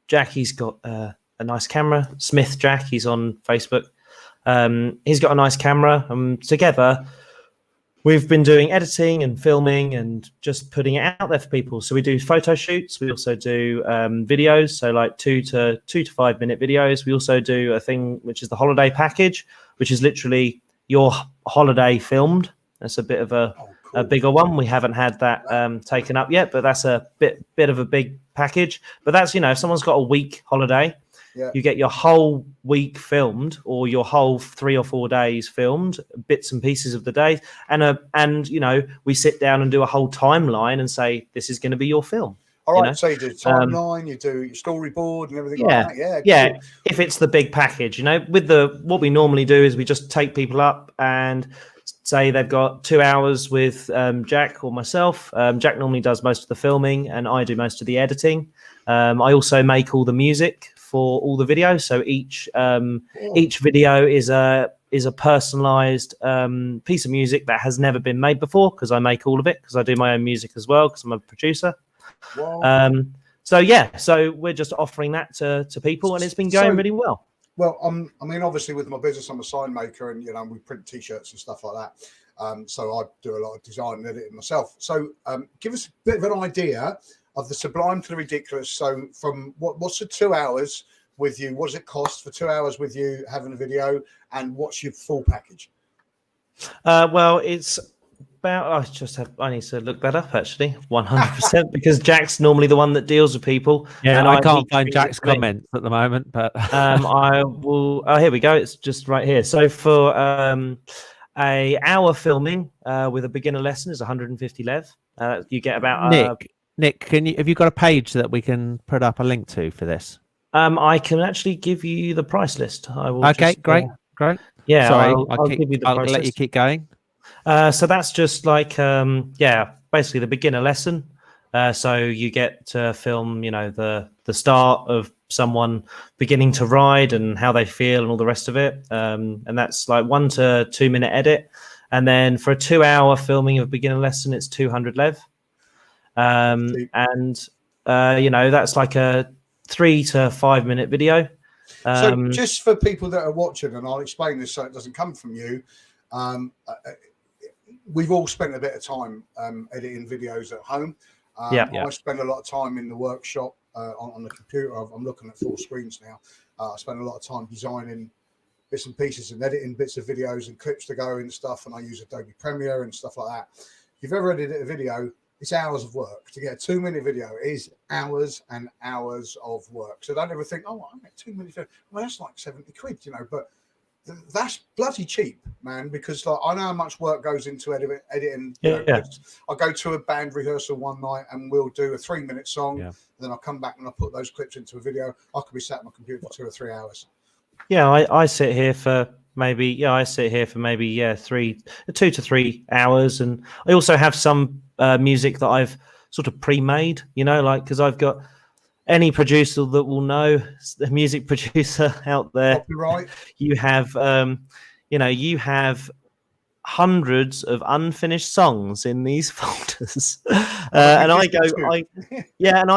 Jack, he's got a nice camera. Smith Jack, he's on Facebook. He's got a nice camera. Together, we've been doing editing and filming and just putting it out there for people. So we do photo shoots. We also do videos, so like 2 to 5 minute videos. We also do a thing which is the holiday package, which is literally your holiday filmed. That's a bit of a bigger one. We haven't had that taken up yet, but that's a bit of a big package. But that's, you know, if someone's got a week holiday, you get your whole week filmed, or your whole 3 or 4 days filmed, bits and pieces of the day, and you know, we sit down and do a whole timeline and say, this is going to be your film. All right, you know? so you do timeline, you do your storyboard and everything like that. Yeah. Cool. If it's the big package, you know, with what we normally do is we just take people up and say they've got 2 hours with Jack or myself. Jack normally does most of the filming, and I do most of the editing. I also make all the music for all the videos. So each video is a personalized piece of music that has never been made before, because I make all of it, because I do my own music as well, because I'm a producer. So we're just offering that to people, and it's been going really well. Well, I mean, obviously with my business, I'm a sign maker, and you know, we print T-shirts and stuff like that. So I do a lot of design and editing myself. So give us a bit of an idea of the sublime to the ridiculous. So from what's the 2 hours with you? What does it cost for 2 hours with you having a video? And what's your full package? Well, it's about, I need to look that up actually, 100%, because Jack's normally the one that deals with people. Yeah, and I can't find Jack's comments at the moment, but I will. Oh, here we go. It's just right here. So for a hour filming with a beginner lesson is 150 lev. You get about Nick, have you got a page that we can put up a link to for this? I can actually give you the price list. I will. Okay, great. Yeah, sorry, I'll give you the price let list. you keep going. So that's just like basically the beginner lesson. So you get to film, you know, the start of someone beginning to ride and how they feel and all the rest of it. And that's like 1 to 2 minute edit. And then for a 2 hour filming of beginner lesson, it's 200 lev. You know, that's like a 3 to 5 minute video. So just for people that are watching, and I'll explain this so it doesn't come from you. We've all spent a bit of time editing videos at home. I spend a lot of time in the workshop on the computer. I'm looking at 4 screens now. I spend a lot of time designing bits and pieces and editing bits of videos and clips to go and stuff. And I use Adobe Premiere and stuff like that. If you've ever edited a video, it's hours of work. To get a 2 minute video is hours and hours of work. So don't ever think, oh, I get 2 minutes. Well, that's like 70 quid, you know, but that's bloody cheap, man, because like, I know how much work goes into editing. I go to a band rehearsal one night and we'll do a 3 minute song. And then I'll come back and I'll put those clips into a video. I could be sat on my computer for 2 or 3 hours. Yeah, I sit here for maybe 2 to 3 hours. And I also have some music that I've sort of pre-made, you know, like, because I've got any producer that will know, the music producer out there, Copyright. you have, you have hundreds of unfinished songs in these folders, and I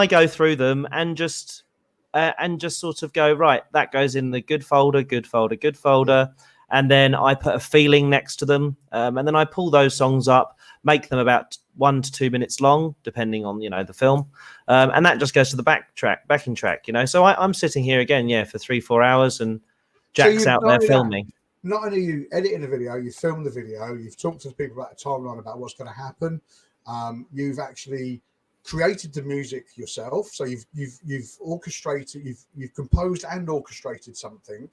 go through them and just sort of go, right, that goes in the good folder, and then I put a feeling next to them, and then I pull those songs up, make them about 1 to 2 minutes long, depending on the film, and that just goes to the backing track, So I'm sitting here again, for 3-4 hours, and Jack's out there filming. Not only are you editing the video, you film the video, you've talked to people about the timeline about what's going to happen. You've actually created the music yourself, so you've orchestrated, you've composed and orchestrated something.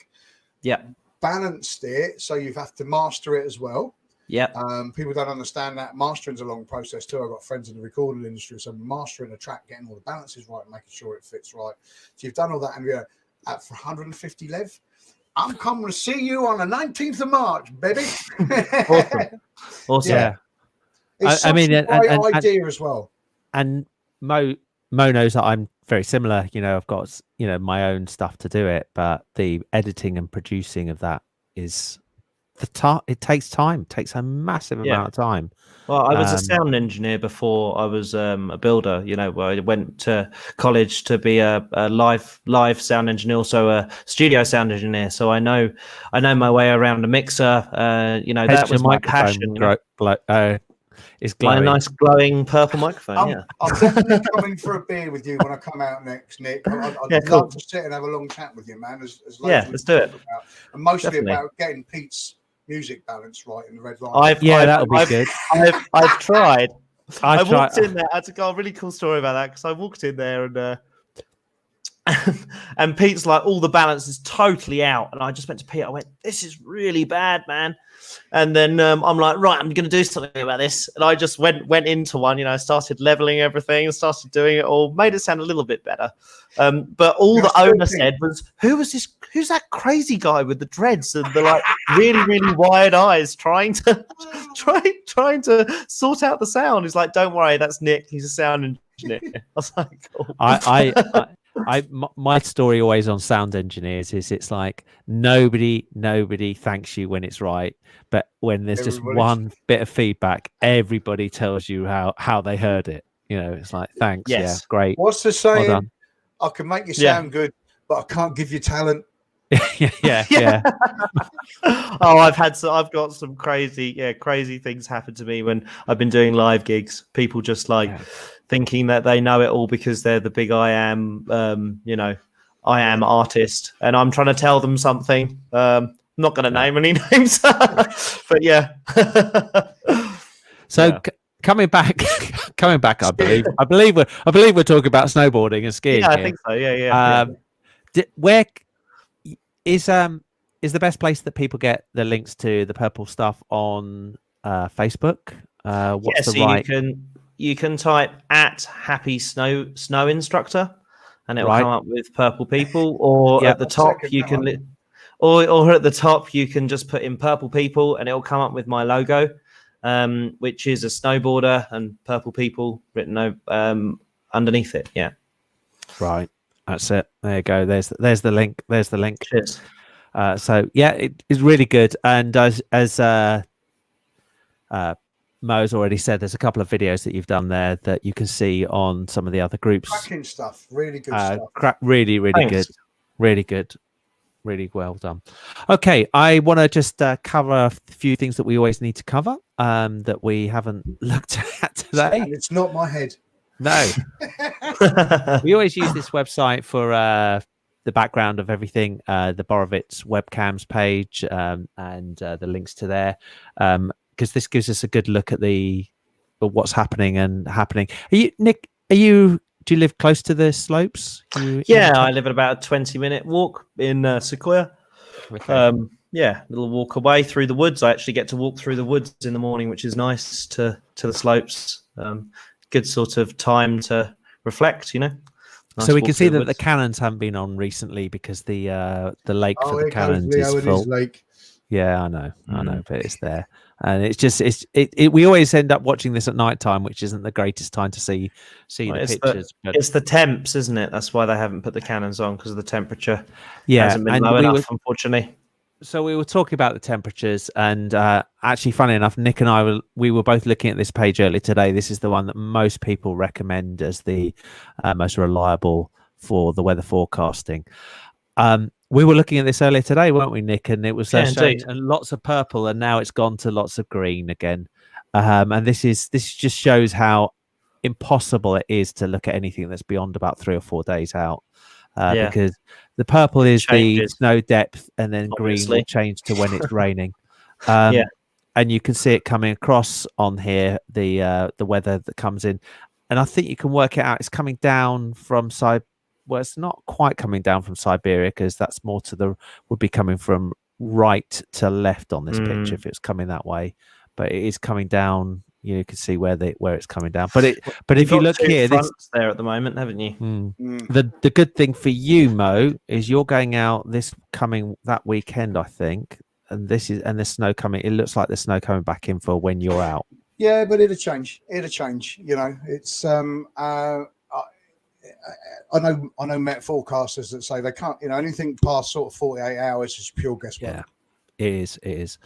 Yeah. Balanced it, so you have to master it as well. Yeah. People don't understand that mastering's a long process too. I've got friends in the recording industry, so mastering a track, getting all the balances right, making sure it fits right. So you've done all that, and you're at 150 Lev. I'm coming to see you on the 19th of March, baby. Awesome. Yeah. It's such a great idea as well. And Mo knows that I'm very similar. I've got my own stuff to do it, but the editing and producing of that is it takes time. It takes a massive amount of time. Well, I was a sound engineer before I was a builder. Where I went to college to be a live sound engineer, also a studio sound engineer. So I know my way around a mixer. That was my passion. It's glowing. My nice glowing purple microphone. I'm definitely coming for a beer with you when I come out next, Nick. I'd love to sit and have a long chat with you, man. Let's do it. And mostly about getting Pete's music balance right in the red line. That'll be good. I've tried. I walked in there. I've got a really cool story about that, because I walked in there and Pete's like, all the balance is totally out, and I just went to Pete. I went, "This is really bad, man." And then I'm like, right, I'm going to do something about this. And I just went into one, started leveling everything and started doing it all, made it sound a little bit better. But all the owner said was, who's that crazy guy with the dreads and the like really, really wide eyes trying to sort out the sound? He's like, don't worry, that's Nick. He's a sound engineer. I was like, cool. My story always on sound engineers is it's like nobody thanks you when it's right, but when there's just one bit of feedback, everybody tells you how they heard it. It's like, thanks. Yes. Yeah, great. What's the saying? Well done. I can make you sound good, but I can't give you talent. yeah. I've got some crazy things happen to me when I've been doing live gigs. People just thinking that they know it all because they're the big I am artist, and I'm trying to tell them something. I'm not going to name any names, but yeah. So coming back, I believe we're talking about snowboarding and skiing. Yeah, I here. think so. Yeah. Where is the best place that people get the links to the purple stuff on Facebook? You can type @happy snow instructor, and it'll come up with purple people. Or at the top you can, or at the top you can just put in purple people, and it'll come up with my logo, which is a snowboarder and purple people written underneath it. Yeah. Right. That's it. There you go. There's the link. There's the link. Cheers. So yeah, it is really good. And as Mo's already said, there's a couple of videos that you've done there that you can see on some of the other groups. Cracking stuff. Really good stuff. Really good. Really good. Really well done. Okay, I want to just cover a few things that we always need to cover that we haven't looked at today. And it's not my head. No. We always use this website for the background of everything, the Borovets webcams page and the links to there, because this gives us a good look at what's happening. Nick, do you live close to the slopes? I live at about a 20-minute walk in Sequoia. Okay. Little walk away through the woods. I actually get to walk through the woods in the morning, which is nice, to the slopes. Good sort of time to reflect, Nice so we can see that the cannons haven't been on recently because the lake for the cannons is full. Lake. Yeah, I know, but it's there, and it's just we always end up watching this at night time, which isn't the greatest time to see Well, the it's pictures. But it's the temps, isn't it? That's why they haven't put the cannons on, because the temperature yeah, hasn't been and low enough, unfortunately. so we were talking about the temperatures, and actually, funny enough, Nick and I were both looking at this page earlier today. This is the one that most people recommend as the most reliable for the weather forecasting. We were looking at this earlier today, weren't we, Nick? And it was Yeah, showing indeed. lots of purple, and now it's gone to lots of green again. And this just shows how impossible it is to look at anything that's beyond about 3 or 4 days out, Yeah, because the purple it is the changes, snow depth, and then green will obviously. change to when it's raining. Yeah. And you can see it coming across on here, the weather that comes in, and I think you can work it out. It's coming down from well, it's not quite coming down from Siberia, because that's more would be coming from right to left on this picture if it's coming that way, but it is coming down. You can see where it's coming down. But You've if you got look two here, fronts there at the moment, haven't you? the good thing for you, Mo, is you're going out that weekend, I think, and the snow coming. It looks like the snow coming back in for when you're out. Yeah, but it'll change. It's I know Met forecasters that say they can't. Anything past sort of 48 hours is pure guesswork. Yeah. It is.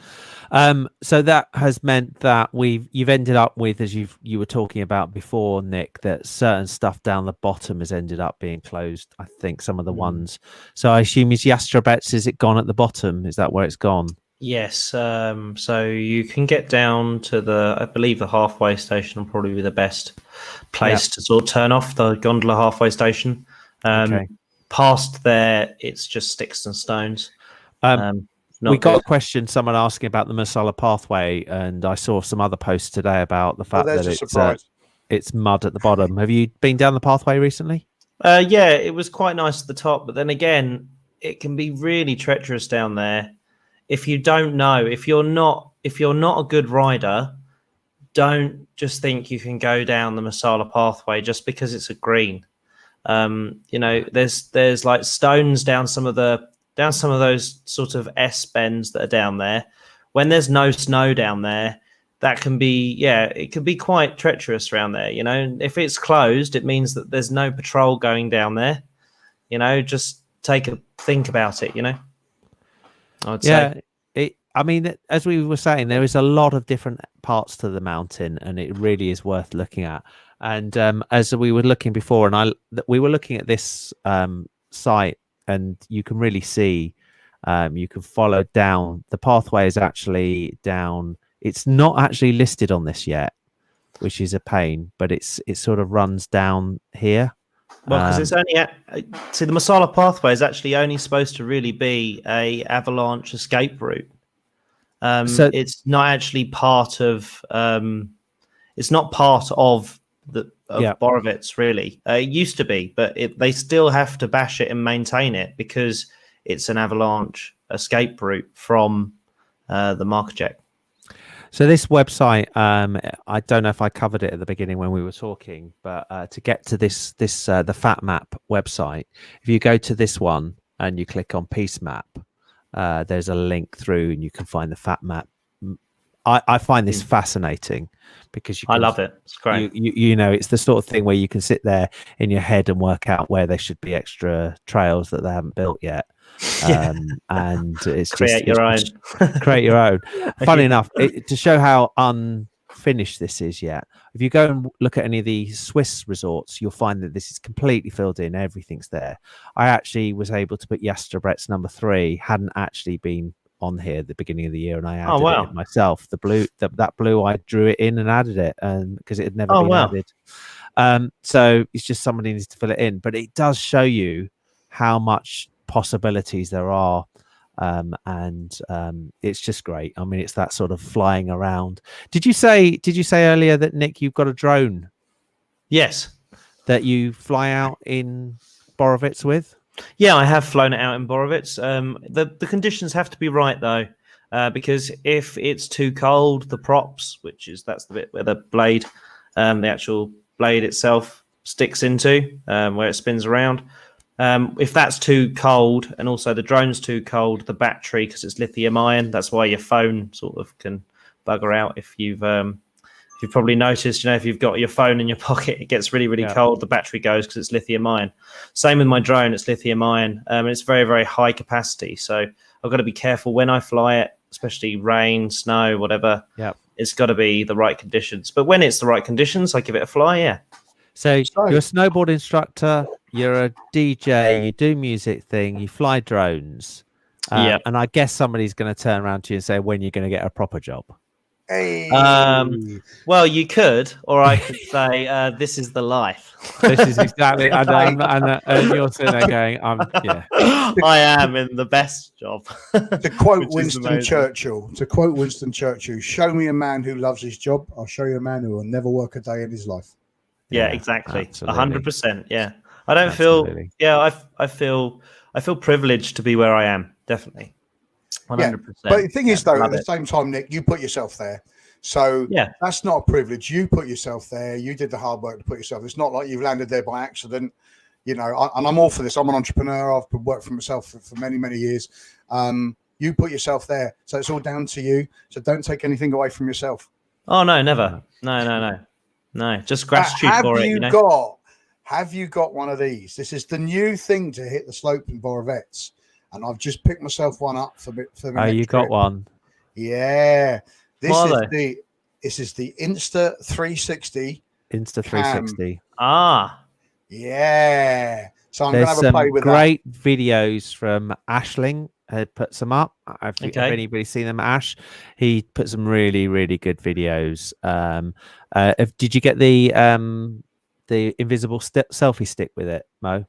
So that has meant that you've ended up with, as you were talking about before, Nick, that certain stuff down the bottom has ended up being closed. I think some of the ones. So I assume is Gillis-Coates, is it gone at the bottom? Is that where it's gone? Yes. So you can get down to I believe the halfway station will probably be the best place to sort of turn off the gondola halfway station. Okay. Past there, it's just sticks and stones. We got a question, someone asking about the Masala pathway, and I saw some other posts today about the fact that it's mud at the bottom. Have you been down the pathway recently? Yeah, it was quite nice at the top, but then again, it can be really treacherous down there. If you don't know, if you're not a good rider, don't just think you can go down the Masala pathway just because it's a green. There's like stones down some of those sort of S bends that are down there. When there's no snow down there, that can be, it can be quite treacherous around there. If it's closed, it means that there's no patrol going down there. Just think about it. I would say. I mean, as we were saying, there is a lot of different parts to the mountain, and it really is worth looking at. And as we were looking before, and we were looking at this site, and you can really see, you can follow down. The pathway is actually down. It's not actually listed on this yet, which is a pain, but it sort of runs down here. Well, because it's only the Masala pathway is actually only supposed to really be a avalanche escape route. So it's not actually part of. It's not part of Borovets, really. It used to be, but they still have to bash it and maintain it because it's an avalanche escape route from the Markajek. So this website, I don't know if I covered it at the beginning when we were talking, but to get to the Fat Map website, if you go to this one and you click on Peace Map, there's a link through and you can find the Fat Map. I find this fascinating because I love it. It's great. It's the sort of thing where you can sit there in your head and work out where there should be extra trails that they haven't built yet. And it's create your own. Create your own. Funny enough, to show how unfinished this is yet, if you go and look at any of the Swiss resorts, you'll find that this is completely filled in. Everything's there. I actually was able to put Gillis-Coates number 3, hadn't actually been on here at the beginning of the year, and I added it in myself. The blue, that blue, I drew it in and added it, and because it had never been added. So it's just somebody needs to fill it in, but it does show you how much possibilities there are, and it's just great. I mean, it's that sort of flying around. Did you say earlier that, Nick, you've got a drone? Yes, that you fly out in Borovets with? Yeah, I have flown it out in Borovets. The conditions have to be right though, because if it's too cold, the props, that's the bit where the blade, the actual blade itself sticks into, where it spins around. If that's too cold, and also the drone's too cold, the battery, because it's lithium ion, that's why your phone sort of can bugger out. If you've probably noticed, if you've got your phone in your pocket, it gets really, really cold. The battery goes because it's lithium ion. Same with my drone, it's lithium ion, and it's very, very high capacity. So I've got to be careful when I fly it, especially rain, snow, whatever. Yeah, it's got to be the right conditions. But when it's the right conditions, I give it a fly. Yeah. So you're a snowboard instructor, you're a DJ, you do music thing, you fly drones. And I guess somebody's going to turn around to you and say, when you're going to get a proper job. Hey. Well, you could, or I could say, this is the life. This is exactly, and you're sitting there going, I am in the best job. To quote Winston Churchill, show me a man who loves his job, I'll show you a man who will never work a day in his life. Yeah, exactly. 100%. Yeah. I don't feel, I feel privileged to be where I am. Definitely. 100%. Yeah. But the thing is, though, at the same time, Nick, you put yourself there. So that's not a privilege. You put yourself there. You did the hard work to put yourself. It's not like you've landed there by accident. And I'm all for this. I'm an entrepreneur. I've worked for myself for many, many years. You put yourself there. So it's all down to you. So don't take anything away from yourself. Oh, no, never. No, just gratitude for it. Have you got one of these? This is the new thing to hit the slope in Borovets. And I've just picked myself one up for the you got one? Yeah. This is the Insta 360. Insta 360. Yeah. So I'm going to have a play with great videos from Ashling. Put some up. If anybody's seen them, Ash, he put some really, really good videos. Did you get the invisible selfie stick with it, Mo?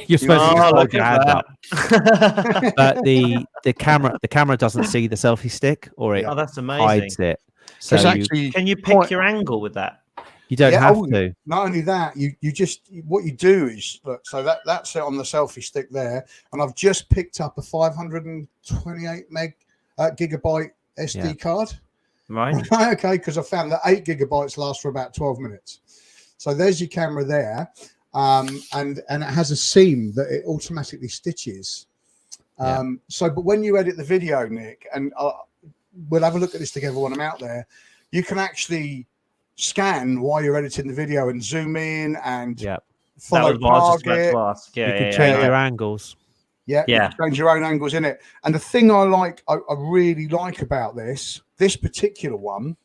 You're supposed to hold your hand up, but the camera doesn't see the selfie stick, or it that's amazing. Hides it. So can you pick your angle with that? You don't have to. Not only that, you just what you do is look. So that's it on the selfie stick there, and I've just picked up a 528 gigabyte SD card. Right. Okay, because I found that 8 gigabytes last for about 12 minutes. So there's your camera there. And it has a seam that it automatically stitches. But when you edit the video, Nick, and we'll have a look at this together when I'm out there, you can actually scan while you're editing the video and zoom in and follow target. You can change your angles. You can change your own angles in it. And the thing I really like about this particular one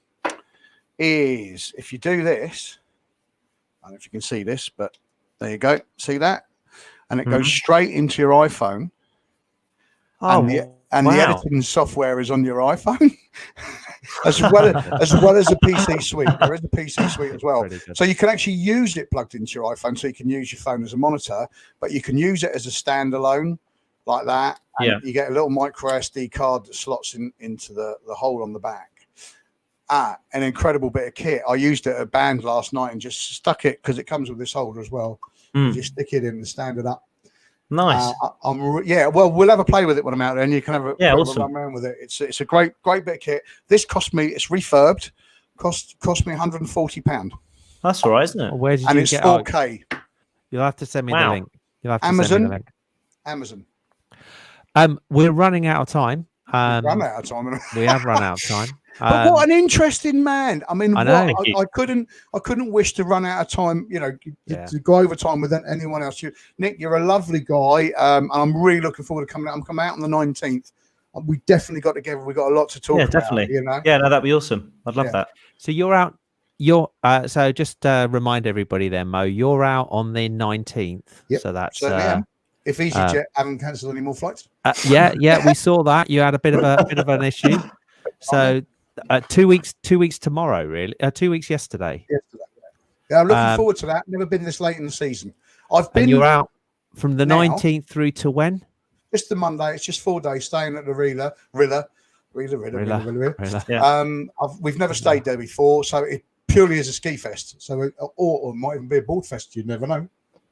is if you do this, I don't know if you can see this, but there you go. See that? And it goes straight into your iPhone. And the editing software is on your iPhone, as well as a PC suite. There is a PC suite as well. So you can actually use it plugged into your iPhone. So you can use your phone as a monitor, but you can use it as a standalone like that. And you get a little micro SD card that slots into the hole on the back. An incredible bit of kit. I used it at a band last night and just stuck it because it comes with this holder as well. You just stick it in and stand it up. Nice. Well, we'll have a play with it when I'm out there, and you can have a run around with it. It's a great bit of kit. This cost me. It's refurbed. Cost me £140. That's all right, isn't it? Where did and you it's get 4K. You'll have to send me the link. You'll have to Amazon. send me the link. Amazon. We're running out of time. We have run out of time. But what an interesting man! I mean, I couldn't wish to run out of time. To go over time with anyone else. Nick, you're a lovely guy, and I'm really looking forward to coming out. I'm coming out on the 19th. We definitely got together. We got a lot to talk about. Definitely. That'd be awesome. I'd love that. So you're out. So just remind everybody then, Mo. You're out on the 19th. Yep, so that's. If EasyJet haven't cancelled any more flights. We saw that you had a bit of an issue. So. 2 weeks tomorrow, really. 2 weeks yesterday. Yeah, I'm looking forward to that. Never been this late in the season. And you're out from the 19th through to when? Just the Monday. It's just 4 days staying at the Rilla. We've never stayed there before, so it purely is a ski fest. So or it might even be a board fest. You never know.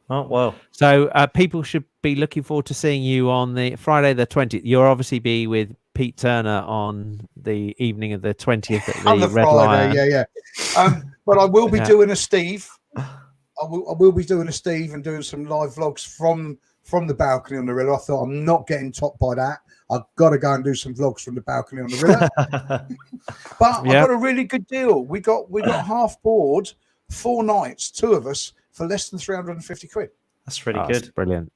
Oh well. So people should be looking forward to seeing you on the Friday the 20th. You'll obviously be with Pete Turner on the evening of the 20th at the Red Friday, Lion. But I will be doing a Steve I will be doing a Steve and doing some live vlogs from the balcony on the Rilla. I thought I'm not getting topped by that. I've got to go and do some vlogs from the balcony on the Rilla. But I got a really good deal. We got half board, 4 nights, 2 of us for less than 350 quid. That's really good. That's brilliant.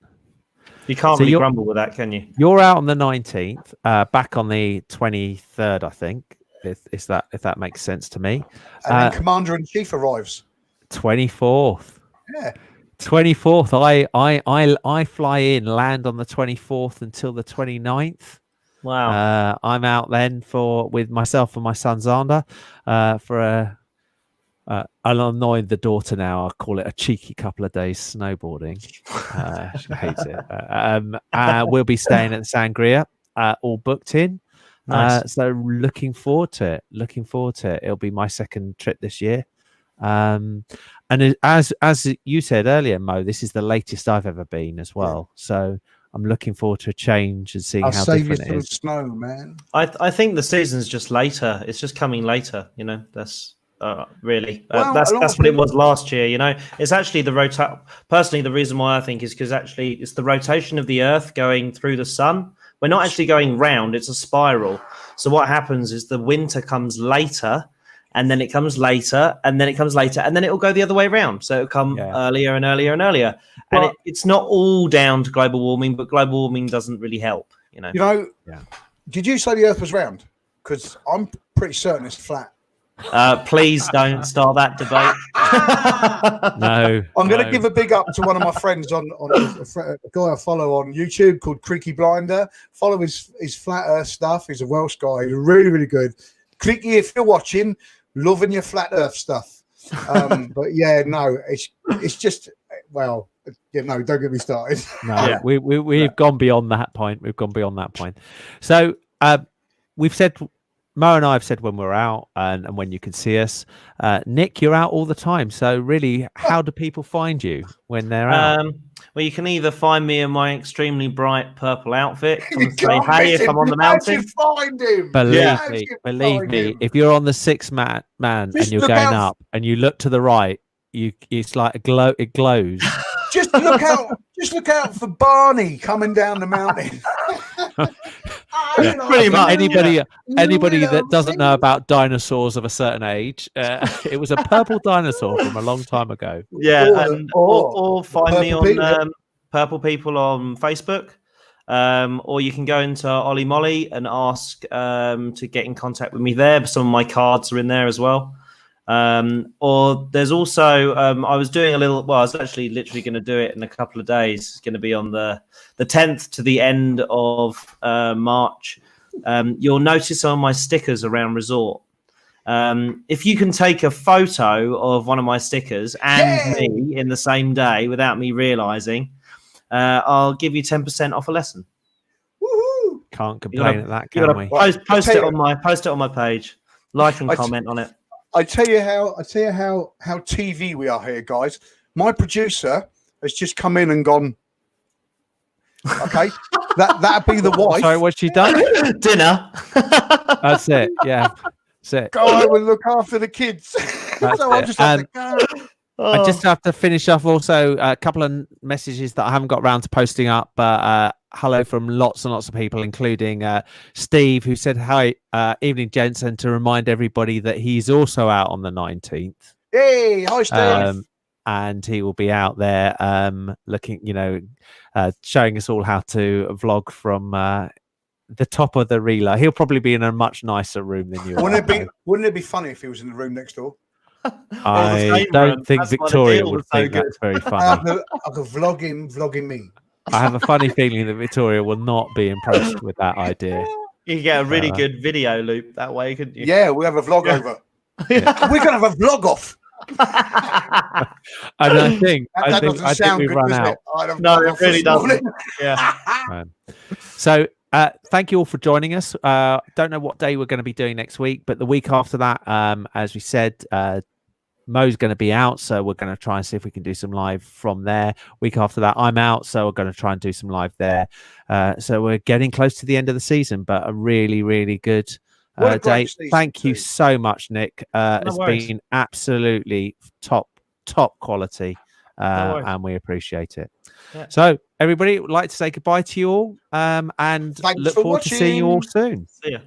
You can't really grumble with that, can you? You're out on the 19th, back on the 23rd, I think. If that makes sense to me. And then Commander in Chief arrives. 24th. Yeah. 24th. I fly in, land on the 24th until the 29th. Wow. I'm out then with myself and my son Xander for I'll annoy the daughter now. I'll call it a cheeky couple of days snowboarding. She hates it. We'll be staying at the Sangria, all booked in. Nice. So looking forward to it. It'll be my second trip this year. And as you said earlier, Mo, this is the latest I've ever been as well. So I'm looking forward to a change and seeing how different it is. Snow, man. I think the season's just later. It's just coming later. You know, that's really Well, that's what it was last year. You know, it's actually personally, the reason why I think is because actually it's the rotation of the Earth going through the sun. We're not actually going round; it's a spiral. So what happens is the winter comes later, and then it comes later, and then it comes later, and then it will go the other way around. So it'll come earlier and earlier and earlier. And it's not all down to global warming, but global warming doesn't really help. You know. Did you say the Earth was round? Because I'm pretty certain it's flat. Please don't start that debate. No, I'm going to give a big up to one of my friends on a guy I follow on YouTube called Creaky Blinder. Follow his flat Earth stuff. He's a Welsh guy. He's really, really good. Creaky, if you're watching, loving your flat Earth stuff. But yeah, no, it's just don't get me started. No, we've gone beyond that point. So we've said. Mo and I have said when we're out and when you can see us. Nick, you're out all the time. So really, how do people find you when they're out? Well, you can either find me in my extremely bright purple outfit. Come and say hey if I'm on the mountain. Find him. Believe me, if you're on the 6th man and you're going up and you look to the right, it's like it glows. Just look out for Barney coming down the mountain. Pretty much. Anybody that doesn't know about dinosaurs of a certain age, it was a purple dinosaur from a long time ago. Yeah, or find me on Purple People on Facebook, or you can go into Ollie Molly and ask to get in contact with me there. Some of my cards are in there as well. Or there's also I was doing I was actually literally going to do it in a couple of days. It's going to be on the 10th to the end of March. You'll notice on my stickers around resort, if you can take a photo of one of my stickers and me in the same day without me realizing, I'll give you 10% off a lesson. Woohoo! Can't complain at that, can we? Post it on my page, like and comment on it. I tell you how TV we are here, guys. My producer has just come in and gone. Okay, that'd be the wife. Sorry, what's she done? Dinner. That's it. Yeah, that's it. Go home and look after the kids. So I'll just have to go. I just have to finish off also a couple of messages that I haven't got around to posting up, but hello from lots and lots of people, including Steve, who said, hi, evening, gents, and to remind everybody that he's also out on the 19th. Hey, hi, Steve. And he will be out there looking, showing us all how to vlog from the top of the relay. He'll probably be in a much nicer room than you. Wouldn't it be funny if he was in the room next door? I don't think Victoria would think that's very funny. I could vlogging me. I have a funny feeling that Victoria will not be impressed with that idea. You can get a really good video loop that way, couldn't you? Yeah, we have a vlog over. Yeah. We're gonna have a vlog off. And I think we've good, run out. No, it really doesn't. Yeah. So thank you all for joining us. Don't know what day we're going to be doing next week, but the week after that, as we said, Mo's going to be out, so we're going to try and see if we can do some live from there. Week after that, I'm out, so we're going to try and do some live there. So we're getting close to the end of the season, but a really, really good day. Thank you so much, Nick. It's been absolutely top quality. worries. and we appreciate it. Yeah. So, everybody, would like to say goodbye to you all, and Thanks look for forward to seeing you all watching. soon. See ya.